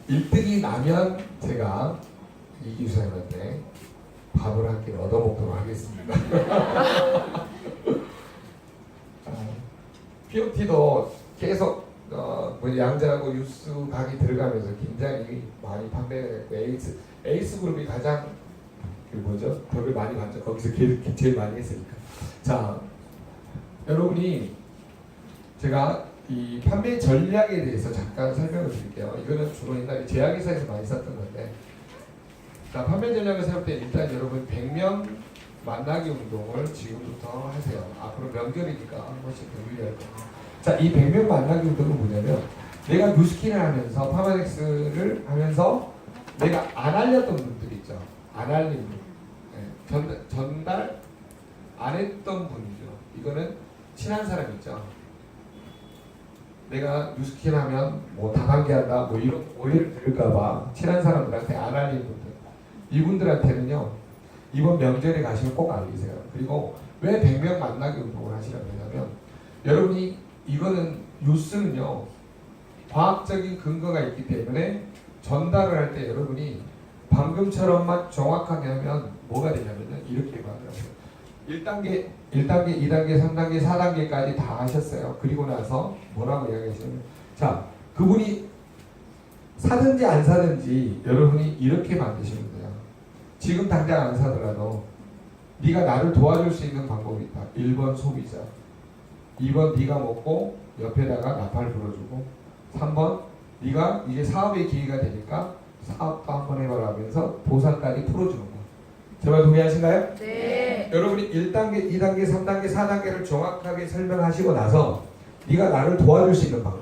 1등이 나면 제가 이기수님한테 밥을 한 끼 얻어먹도록 하겠습니다. POT도 계속 양자하고 뉴스 각이 들어가면서 굉장히 많이 판매했고 에이스 그룹이 가장 덕을 많이 받죠. 거기서 제일 많이 했으니까. 자, 여러분이 제가 이 판매 전략에 대해서 잠깐 설명을 드릴게요. 이거는 주로 옛날에 제약회사에서 많이 썼던 건데, 자, 판매 전략을 세울 때 일단 여러분 100명 만나기 운동을 지금부터 하세요. 앞으로 명절이니까 한 번씩 더 유리할 겁니다. 자, 이 100명 만나기 운동은 뭐냐면 내가 뉴스킨을 하면서 파마덱스를 하면서 내가 안 알렸던 분들 있죠. 안 알린 분. 네. 전달 안 했던 분이죠. 이거는 친한 사람 있죠. 내가 뉴스킨 하면 뭐 다단계한다 뭐 이런 오해를 들을까봐 친한 사람들한테 안 알린 분들. 이분들한테는요. 이번 명절에 가시면 꼭 알리세요. 그리고 왜 100명 만나기 운동을 하시라고 하냐면 여러분이 이거는 뉴스는요. 과학적인 근거가 있기 때문에 전달을 할 때 여러분이 방금처럼만 정확하게 하면 뭐가 되냐면요. 이렇게 말하더라고요. 1단계, 2단계, 3단계, 4단계까지 다 하셨어요. 그리고 나서 뭐라고 이야기하시냐면 자, 그분이 사든지 안 사든지 여러분이 이렇게 만드시면 돼요. 지금 당장 안 사더라도 네가 나를 도와줄 수 있는 방법이 있다. 1번 소비자, 2번 네가 먹고 옆에다가 나팔 불어주고, 3번 네가 이제 사업의 기회가 되니까 사업도 한번 해봐라 하면서 보상까지 풀어주는 거. 제발 동의하신가요? 네. 여러분이 1단계, 2단계, 3단계, 4단계를 정확하게 설명하시고 나서 네가 나를 도와줄 수 있는 방법.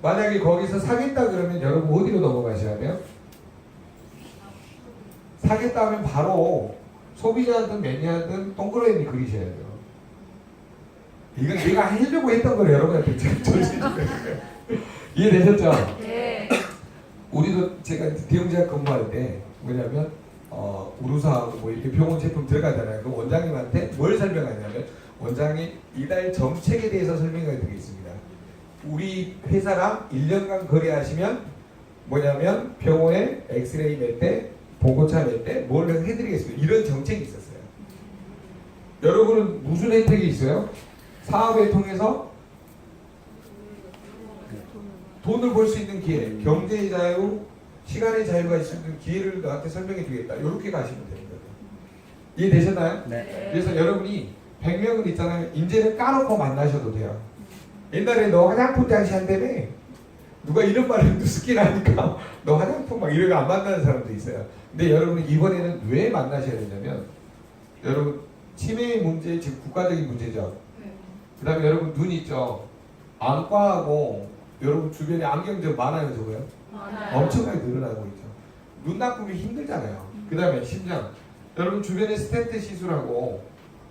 만약에 거기서 사겠다 그러면 여러분 어디로 넘어가셔야 돼요? 사겠다 하면 바로 소비자든 매니아든 동그라미 그리셔야 돼요. 이건 내가 하려고 했던 걸 여러분한테 전해주는 거예요. 이해되셨죠? 네. 우리도 제가 대형제약 근무할 때 뭐냐면 우루사하고 뭐 이렇게 병원 제품 들어가잖아요. 그 원장님한테 뭘 설명하냐면 원장님 이달 정책에 대해서 설명해 드리겠습니다. 우리 회사랑 1년간 거래하시면 뭐냐면 병원에 엑스레이 낼 때 봉고차 낼 때 뭘 해드리겠습니다. 이런 정책이 있었어요. 여러분은 무슨 혜택이 있어요? 사업을 통해서 돈을 벌 수 있는 기회, 경제의 자유, 시간의 자유가 있는 기회를 너한테 설명해 주겠다. 이렇게 가시면 되는 거예요. 이해되셨나요? 네. 그래서 여러분이 100명은 있잖아요. 이제는 까놓고 만나셔도 돼요. 옛날에 너 화장품 장시한다며 누가 이런 말을 듣긴 하니까 너 화장품 막 이러고 안 만나는 사람도 있어요. 근데 여러분이 이번에는 왜 만나셔야 되냐면 여러분 치매의 문제 지금 국가적인 문제죠. 그 다음에 여러분 눈 있죠. 안과하고 여러분 주변에 안경점 많아요, 적어요? 엄청나게 늘어나고 있죠. 눈 나쁘기 힘들잖아요. 그 다음에 심장. 여러분 주변에 스텐트 시술하고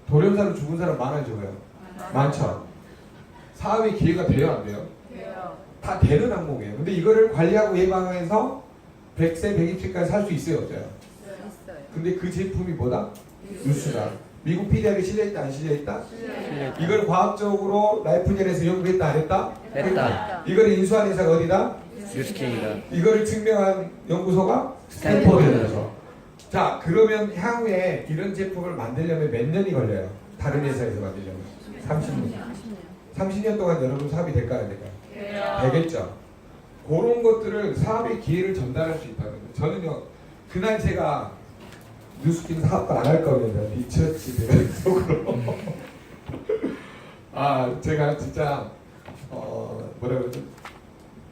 돌연사로 죽은 사람 많아요, 적어요? 많죠. 사업의 기회가 돼요, 안 돼요? 돼요. 다 되는 항목이에요. 근데 이거를 관리하고 예방해서 100세, 120세까지 살 수 있어요, 없어요? 있어요. 근데 그 제품이 뭐다? 뉴스다. 미국 PD학에 실려있다, 안 실려있다? 실려있다. 이걸 과학적으로 라이프젠에서 연구했다, 안 했다? 했다. 이걸 인수한 회사가 어디다? 뉴스킨이다. 이거를 증명한 연구소가 스탠포드 스탠포드에서. 자, 그러면 향후에 이런 제품을 만들려면 몇 년이 걸려요? 다른 회사에서 만들려면 30년. 30년 동안 여러분 사업이 될까요, 안 될까요? 돼요. 되겠죠. 그런 것들을 사업의 기회를 전달할 수 있다는 거예요. 저는요, 그날 제가 뉴스킨 사업도 안 할 거면 미쳤지, 내가 속으로. 아, 제가 진짜 뭐라 그러죠?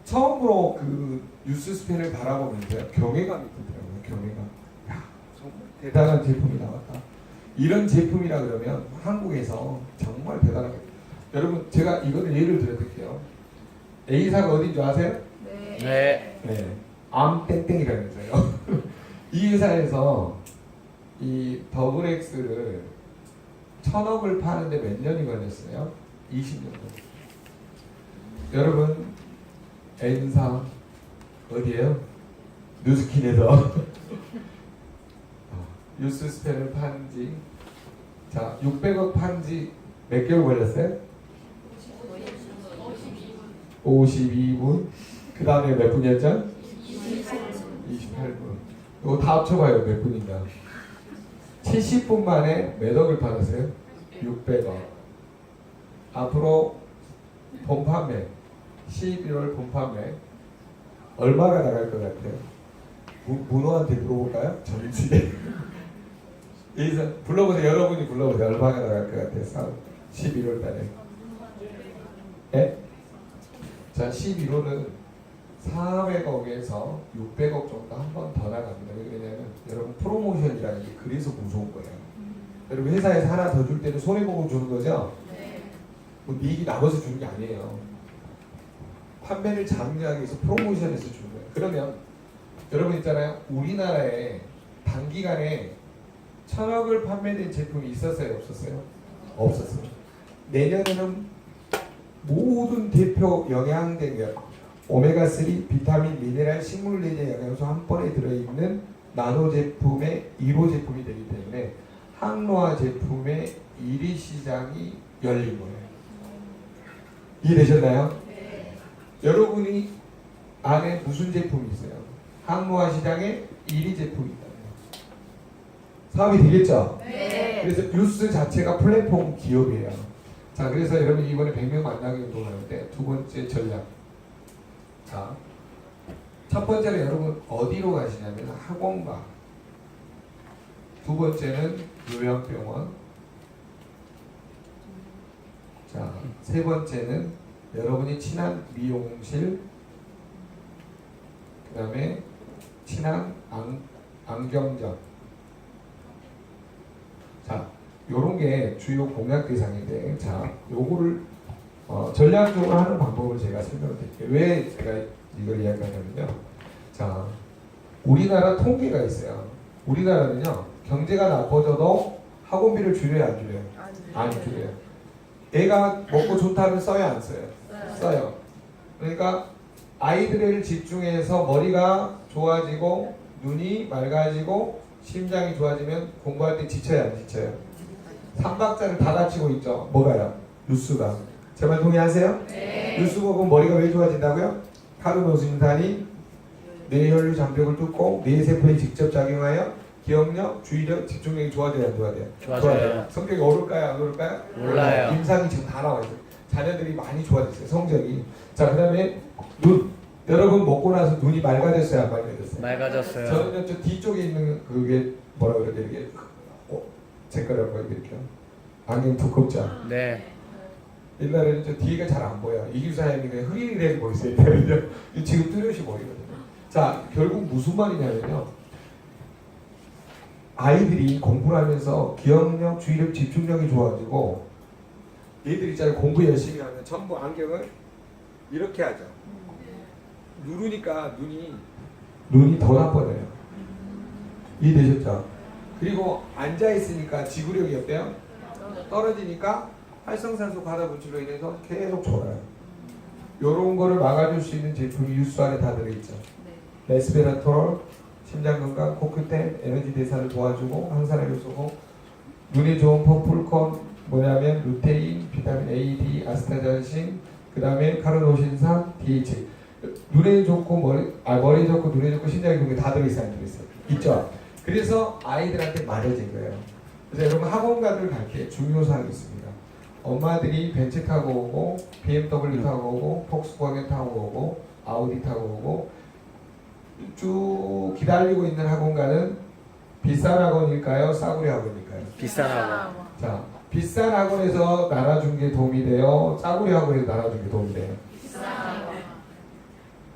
처음으로 그 뉴스 스펜을 바라보면서 경외감이 들더라고요. 경외감. 야, 정말 대단한 제품이 나왔다. 이런 제품이라 그러면 한국에서 정말 대단하겠다. 여러분 제가 이거를 예를 들어드릴게요. A사가 어딘 줄 아세요? 네. 네. 네. 암땡땡이라는 회사예요. 이 회사에서 이 더블 X를 1,000억을 파는데 몇 년이 걸렸어요? 20년 걸렸어요. 여러분 N사 어디에요? 뉴스킨에서 뉴스 스펜을 판지 자 600억 판지 몇 개월 걸렸어요? 52분. 그 다음에 몇 분이었죠? 28분. 이거 다 합쳐봐요. 몇 분인가? 70분 만에 몇 억을 팔았어요? 600억. 앞으로 본 판매 11월 본 판매 얼마가 나갈 것 같아요? 문호한테 물어볼까요? 점주에 여기서 불러보세요. 여러분이 불러보세요. 얼마가 나갈 것 같아요? 11월 달에. 예? 자, 11호는 400억에서 600억 정도 한 번 더 나갑니다. 왜냐면 여러분 프로모션이라는 게 그래서 무서운 거예요. 여러분 회사에서 하나 더 줄 때는 손해보고 주는 거죠? 네. 뭐 이익이 남아서 주는 게 아니에요. 판매를 장려하기 위해서 프로모션에서 주는 거예요. 그러면 여러분 있잖아요. 우리나라에 단기간에 1,000억을 판매된 제품이 있었어요? 없었어요? 없었어요. 내년에는 모든 대표 영양제, 오메가3, 비타민, 미네랄, 식물내재 영양소 한 번에 들어있는 나노 제품의 1호 제품이 되기 때문에 항노화 제품의 1위 시장이 열린 거예요. 이해되셨나요? 네. 여러분이 안에 무슨 제품이 있어요? 항노화 시장에 1위 제품이 있다. 사업이 되겠죠? 네. 그래서 뉴스 자체가 플랫폼 기업이에요. 자, 그래서 여러분 이번에 100명 만나기 운동하는데 두 번째 전략. 자, 첫 번째로 여러분 어디로 가시냐면 학원가. 두 번째는 요양병원. 자, 세 번째는 여러분이 친한 미용실. 그 다음에 친한 안경점. 자, 요런 게 주요 공략 대상인데, 자, 요거를 전략적으로 하는 방법을 제가 설명을 드릴게요. 왜 제가 이걸 이야기하냐면요. 자, 우리나라 통계가 있어요. 우리나라는요, 경제가 나빠져도 학원비를 줄여요, 안 줄여요? 안 줄여요. 애가 먹고 좋다면 써요, 안 써요? 써요. 그러니까 아이들을 집중해서 머리가 좋아지고 눈이 맑아지고 심장이 좋아지면 공부할 때 지쳐요, 안 지쳐요? 삼박자를 다 갖추고 있죠. 뭐가요? 뉴스가. 제 말 동의하세요? 네. 뉴스 보고 머리가 왜 좋아진다고요? 카르노신산이 뇌혈류 장벽을 뚫고 뇌세포에 직접 작용하여 기억력, 주의력, 집중력이 좋아져야 안 좋아져요? 좋아져요. 성격이 오를까요? 안 오를까요? 몰라요. 임상이 지금 다 나와 있어요. 자녀들이 많이 좋아졌어요. 성적이. 자, 그 다음에 눈. 여러분 먹고 나서 눈이 맑아졌어요? 안 맑아졌어요? 맑아졌어요. 저는요, 저 뒤쪽에 있는 그게 뭐라 그러죠? 이게 제 거라고 해드릴게요. 안경 두껍죠? 네. 옛날에는 저 뒤가 잘 안 보여. 이규사님이 그냥 흑인이 되고 보이세요. 지금 뚜렷이 보이거든요. 자, 결국 무슨 말이냐면요. 아이들이 공부를 하면서 기억력, 주의력, 집중력이 좋아지고 얘들이 잘 공부 열심히 하면 전부 안경을 이렇게 하죠. 누르니까 눈이 더 나빠져요. 이해되셨죠? 그리고 앉아있으니까 지구력이 어때요? 떨어지니까 활성산소 과다 분출로 인해서 계속 졸아요. 요런 거를 막아줄 수 있는 제품이 유수 안에 다 들어있죠. 레스베라톨, 심장건강, 코큐텐, 에너지 대사를 도와주고 항산화 요소고 눈에 좋은 퍼플콘 뭐냐면 루테인, 비타민 A, D, 아스타잔신, 그 다음에 카르노신산, DHA. 눈에 좋고 머리 좋고 눈에 좋고 심장에 좋은 게 다 들어있어요, 안 들어있어요? 있죠. 그래서 아이들한테 맞아진 거예요. 그래서 여러분 학원가들 갈 때 중요사항이 있습니다. 엄마들이 벤츠 타고 오고 BMW 타고 오고 폭스바겐 타고 오고 아우디 타고 오고 쭉 기다리고 있는 학원가는 비싼 학원일까요? 싸구려 학원일까요? 비싼 학원. 자, 비싼 학원에서 나눠준 게 도움이 돼요? 싸구려 학원에서 나눠준 게 도움이 돼요?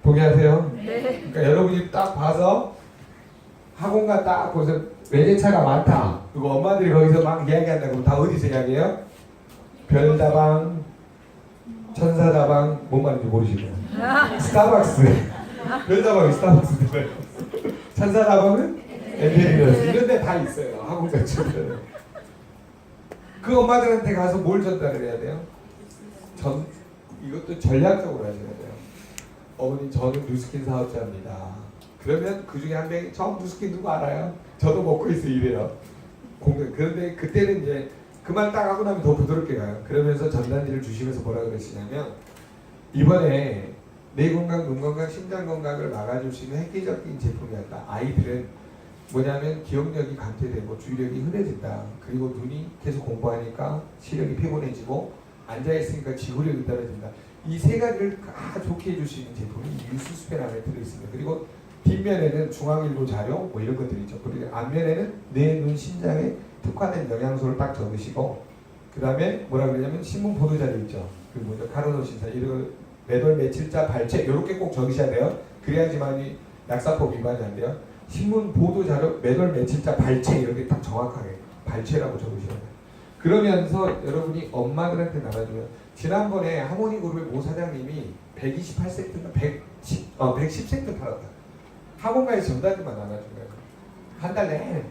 동의하세요? 네. 그러니까 여러분이 딱 봐서 학원가 딱 보세요. 외제차가 많다. 그리고 엄마들이 거기서 막 이야기한다. 그러면 다 어디서 이야기해요? 별다방, 천사다방, 뭔 말인지 모르시네요. 스타벅스. 별다방이 스타벅스 들어요. 천사다방은 엔젤리너스. 이런 데 다 있어요. 학원가 친구들은. 그 엄마들한테 가서 뭘 전달을 해야 돼요? 이것도 전략적으로 하셔야 돼요. 어머니 저는 누스킨 사업자입니다. 그러면 그 중에 한 명이 저 누스킨 누구 알아요? 저도 먹고 있어 이래요. 그런데 그때는 이제 그 말 딱 하고 나면 더 부드럽게 가요. 그러면서 전단지를 주시면서 뭐라 그러시냐면 이번에 뇌 건강, 눈 건강, 심장 건강을 막아줄 수 있는 획기적인 제품이었다. 아이들은 뭐냐면 기억력이 감퇴되고 주의력이 흐려진다. 그리고 눈이 계속 공부하니까 시력이 피곤해지고 앉아있으니까 지구력이 떨어진다. 이 세 가지를 다 좋게 해줄 수 있는 제품이 유수스펜 안에 들어있습니다. 그리고 뒷면에는 중앙일보 자료 뭐 이런 것들이 있죠. 그리고 앞면에는 뇌, 눈, 심장에 특화된 영양소를 딱 적으시고 그 다음에 뭐라 그러냐면 신문 보도자료 있죠. 그 뭐죠? 카르노신사 이런 매달 며칠자 발췌 이렇게 꼭 적으셔야 돼요. 그래야지만이 약사법 위반이 안 돼요. 신문 보도자료 매달 며칠자 발췌 이렇게 딱 정확하게 발췌라고 적으셔야 돼요. 그러면서 여러분이 엄마들한테 나눠주면 지난번에 하모니그룹의 모 사장님이 128세트인가 110세트 팔았다. 학원가에 전단지만 나눠준 거예요. 한 달 내내.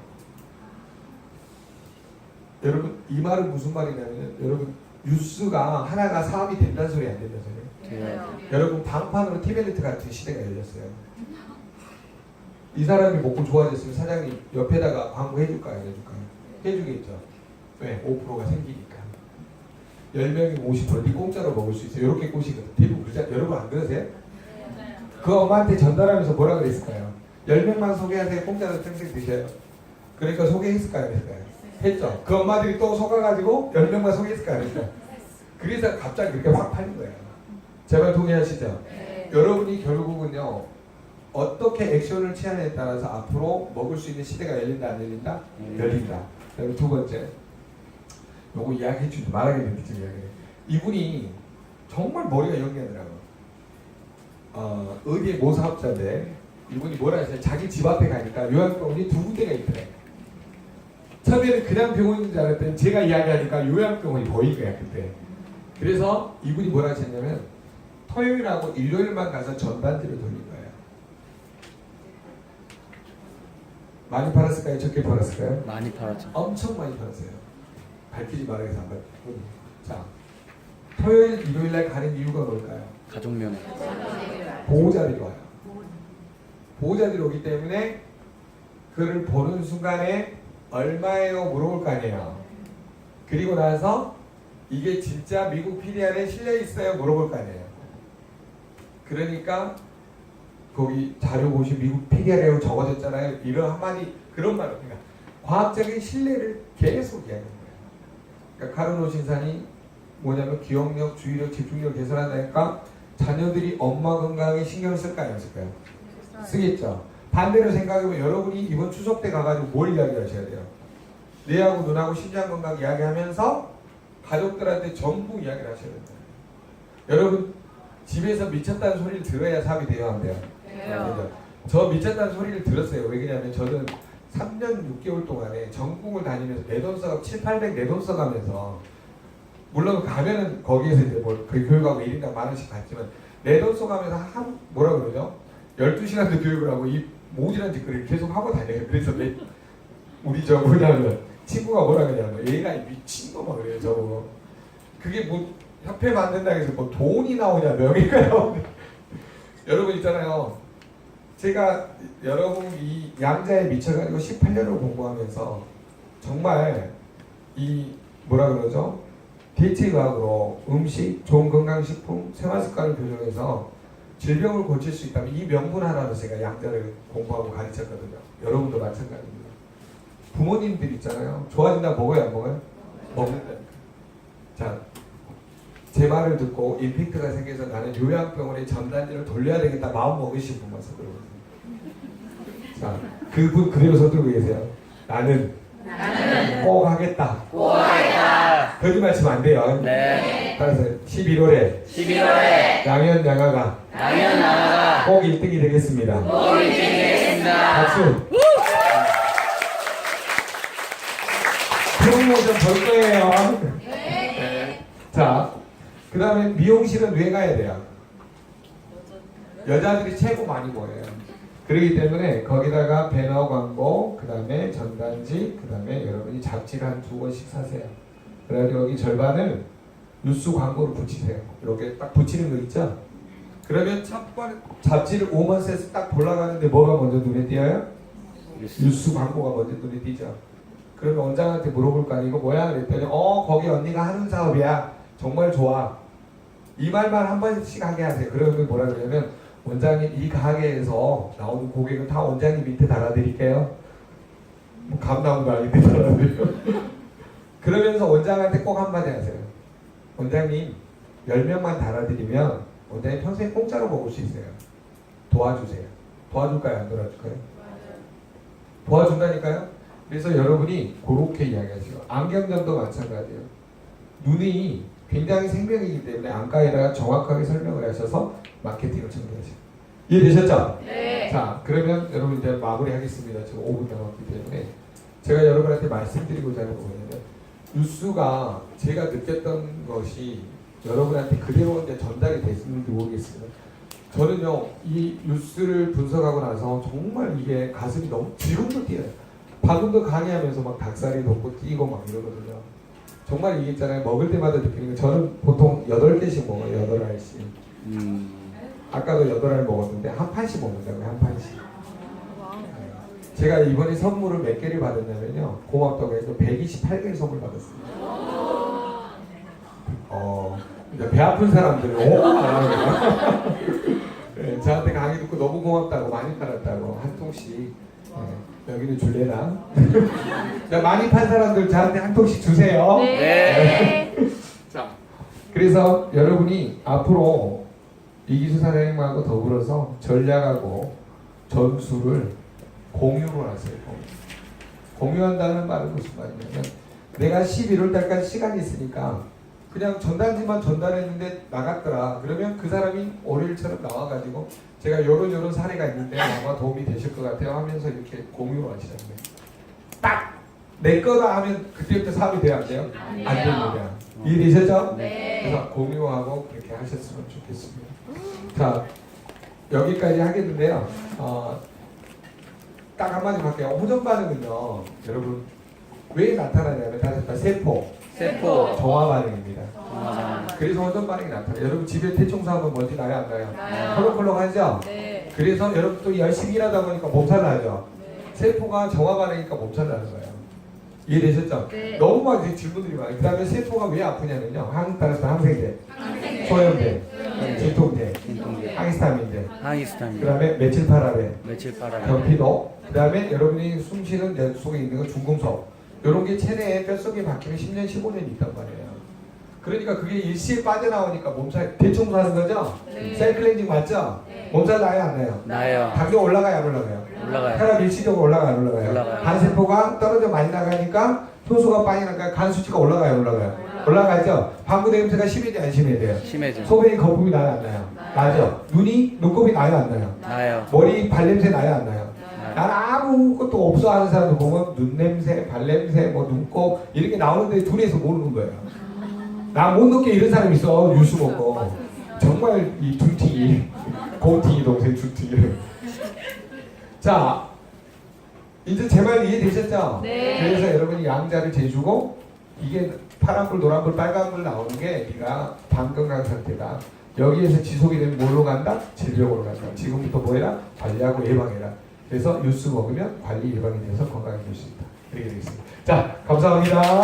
여러분 이 말은 무슨 말이냐면 여러분 뉴스가 하나가 사업이 된다는 소리 안 된다는 소리. 돼요. 여러분 방판으로 티벨리트 같은 시대가 열렸어요. 이 사람이 먹고 좋아졌으면 사장님 옆에다가 광고 해줄까요? 안 해줄까요? 해주겠죠. 왜? 5%가 생기니까. 10명이 50% 네 공짜로 먹을 수 있어요. 이렇게 꼬시거든. 대부분 그렇죠? 여러분 안 그러세요? 그 엄마한테 전달하면서 뭐라 그랬을까요? 10명만 소개하세요. 공짜로 땡땡 드셔요. 그러니까 소개했을까요? 안 했을까요? 했죠. 그 엄마들이 또 속아가지고 10명만 소개했을까요? 안 했을까요? 그래서 갑자기 그렇게 확 팔린 거예요. 제발 동의하시죠? 네. 여러분이 결국은요. 어떻게 액션을 취하느냐에 따라서 앞으로 먹을 수 있는 시대가 열린다 안 열린다? 열린다. 그리고 두 번째 요거 이야기해 주지 말아야겠는데 지금 이야기해. 이분이 정말 머리가 영리하더라고요. 어디에 모 사업자인데 이분이 뭐라 했어요? 자기 집 앞에 가니까 요양병원이 두 군데가 있더래. 처음에는 그냥 병원인 줄 알았더니 제가 이야기하니까 요양병원이 보인 거야 그때. 그래서 이분이 뭐라 하셨냐면 토요일하고 일요일만 가서 전단지를 돌린 거예요. 많이 팔았을까요? 적게 팔았을까요? 많이 팔았죠. 엄청 많이 팔았어요. 밝히지 말아서 한번. 자, 토요일, 일요일 날 가는 이유가 뭘까요? 가족면에. 보호자들이 와요. 보호자들이 오기 때문에 그를 보는 순간에 얼마예요? 물어볼 거 아니에요. 그리고 나서 이게 진짜 미국 PDR에 실려 있어요? 물어볼 거 아니에요. 그러니까 거기 자료 보시면 미국 PDR이라고 적어졌잖아요. 이런 한마디 그런 말을 그러니까 과학적인 신뢰를 계속 이야기하는 거예요. 그러니까 카르노 신산이 뭐냐면 기억력, 주의력, 집중력 개선한다니까 자녀들이 엄마 건강에 신경을 쓸까요? 안 쓸까요? 쓰겠죠. 반대로 생각해보면 여러분이 이번 추석 때 가가지고 뭘 이야기하셔야 돼요? 뇌하고 눈하고 심장 건강 이야기하면서 가족들한테 전부 이야기를 하셔야 된다. 여러분 집에서 미쳤다는 소리를 들어야 사업이 돼요? 안 돼요? 돼요. 저 미쳤다는 소리를 들었어요. 왜 그러냐면 저는 3년 6개월 동안에 전국을 다니면서 내 돈 써가 7,800 내 돈 써가면서 물론 가면은 거기에서 이제 뭐 교육하고 1인당 10,000원씩 받지만 내 돈 써가면서 뭐라 그러죠? 12시간도 교육을 하고 이 모질한 짓거리를 계속 하고 다녀요. 그래서 우리 저 뭐냐면 친구가 뭐라 그러냐면 얘가 미친놈아 그래요. 저거 그게 뭐 협회 만든다고 해서 뭐 돈이 나오냐 명예가 나오냐 여러분 있잖아요. 제가 여러분 이 양자에 미쳐가지고 18년을 공부하면서 정말 이 뭐라 그러죠? 대체의학으로 음식, 좋은 건강식품, 생활습관을 교정해서 질병을 고칠 수 있다면 이 명분 하나로 제가 양자를 공부하고 가르쳤거든요. 여러분도 마찬가지입니다. 부모님들 있잖아요. 좋아진다 먹어요 안 먹어요? 먹는다니까. 자, 제 말을 듣고 임팩트가 생겨서 나는 요양병원에 전단지를 돌려야 되겠다 마음 먹으신 분만 서들어보세요. 자, 그분 그대로 서들고 계세요. 나는 꼭 하겠다. 꼭 하겠다. 거짓말 치면 안 돼요. 네. 따라서 11월에 11월에 양현 양아가 양현 나라가 꼭 1등이 되겠습니다. 골이 되겠습니다. 박수. 프로모션 볼 거예요. 네. 자, 그 다음에 미용실은 왜 가야 돼요? 여자들이 최고 많이 모여요. 그렇기 때문에 거기다가 배너 광고, 그 다음에 전단지, 그 다음에 여러분이 잡지를 한 2권씩 사세요. 그래가지고 여기 절반을 뉴스 광고로 붙이세요. 이렇게 딱 붙이는 거 있죠? 그러면 첫 번에 잡지를 5만 세서 딱 올라가는데 뭐가 먼저 눈에 띄어요? 뉴스 광고가 먼저 눈에 띄죠. 그러면 원장한테 물어볼 거 아니고 뭐야? 그랬더니 거기 언니가 하는 사업이야. 정말 좋아. 이 말만 한 번씩 하게 하세요. 그러면 뭐라 그러냐면 원장님 이 가게에서 나오는 고객은 다 원장님 밑에 달아드릴게요. 뭐 감 나온 거 아닌데 달아드려요. 그러면서 원장한테 꼭 한마디 하세요. 원장님 10명만 달아드리면 원장님 평생 공짜로 먹을 수 있어요. 도와주세요. 도와줄까요? 안 도와줄까요? 도와준다니까요? 그래서 여러분이 그렇게 이야기하세요. 안경점도 마찬가지예요. 눈이 굉장히 생명이기 때문에 안과에다가 정확하게 설명을 하셔서 마케팅을 전개하세요. 이해되셨죠? 네. 자, 그러면 여러분 이제 마무리하겠습니다. 지금 5분 남았기 때문에 제가 여러분한테 말씀드리고자 하는 건 뭐냐면 뉴스가 제가 느꼈던 것이 여러분한테 그대로 이제 전달이 됐는지 모르겠어요. 저는요 이 뉴스를 분석하고 나서 정말 이게 가슴이 너무 지금도 뛰어요. 방금도 강의하면서 막 닭살이 돋고 뛰고 막 이러거든요. 정말 이게 있잖아요. 먹을 때마다 느끼는 게 저는 보통 8개씩 먹어요. 8알씩. 아까도 8알 먹었는데 한 판씩 먹는다고요. 한 판씩. 제가 이번에 선물을 몇 개를 받았냐면요. 고맙다고 해서 128개를 선물 받았습니다. 배 아픈 사람들은 네, 저한테 강의 듣고 너무 고맙다고 많이 팔았다고 한 통씩. 네, 여기는 줄래나? 많이 판 사람들 저한테 한 통씩 주세요. 네. 자, 그래서 여러분이 앞으로 이기수 사장님하고 더불어서 전략하고 전술을 공유를 하세요. 공유한다는 말은 무슨 말이냐면 내가 11월 달까지 시간이 있으니까 그냥 전단지만 전달했는데 나갔더라. 그러면 그 사람이 월요일처럼 나와가지고 제가 요런 사례가 있는데 아마 도움이 되실 것 같아요 하면서 이렇게 공유를 하시는 거예요. 딱! 내 거다 하면 그때부터 사업이 돼야 안 돼요? 안 됩니다. 이해되셨죠? 네. 그래서 공유하고 그렇게 하셨으면 좋겠습니다. 자, 여기까지 하겠는데요. 딱 한마디 할게요. 호전 반응은요, 여러분 왜 나타나냐면 다시 세포 정화 반응입니다. 그래서 호전 반응이 나타나요. 여러분 집에 대청소하면 먼지 나요, 안 나요? 나요. 콜록콜록하죠? 네. 그래서 여러분 또 열심히 일하다 보니까 몸살 나죠? 네. 세포가 정화 반응이니까 몸살 나는 거예요. 이해되셨죠? 네. 너무 많이 질문들이 많아요. 그 다음에 세포가 왜 아프냐면요. 따라서 항생제, 소염제, 진통제, 항히스타민제, 그 항히스타민 다음에 메칠파라벤, 며칠 팔아요. 변피도, 그 다음에 여러분이 숨쉬는 내 속에 있는 거 중금속, 이런 게 체내에 뼛속에 박히면 10년, 15년이 있단 말이에요. 그러니까 그게 일시에 빠져나오니까 몸살, 대청소하는 거죠? 네. 셀 클렌징 맞죠? 네. 몸살 나요, 안 나요? 나요. 당뇨 올라가요, 안 올라가요? 올라가요. 혈압 일시적으로 올라가요, 안 올라가요? 올라가요. 간세포가 떨어져 많이 나가니까 효소가 빠지니까 간 수치가 올라가요, 안 올라가요? 올라가죠? 방구 냄새가 심해져, 안 심해져요? 심해져. 소변이 거품이 나요, 안 나요? 나죠? 눈곱이 나요, 안 나요? 나요. 머리 발냄새 나요, 안 나요? 나요. 난 아무것도 없어 하는 사람들 보면 눈냄새, 발냄새, 뭐 눈곱 이렇게 나오는데 둘이서 모르는 거예요. 나 못 느껴 이런 사람 있어. 뉴스 보고 정말 이 둔팅이 곰팅이 동생 둔팅이. 자, 이제 제 말 이해되셨죠? 네. 그래서 여러분이 양자를 재주고 이게 파란불, 노란불, 빨간불 나오는 게 네가 방건강 상태다. 여기에서 지속이 되면 뭘로 간다? 질병으로 간다. 지금부터 뭐 해라? 관리하고 예방해라. 그래서 뉴스 먹으면 관리 예방이 돼서 건강해질 수 있다. 이렇게 되겠습니다. 자, 감사합니다.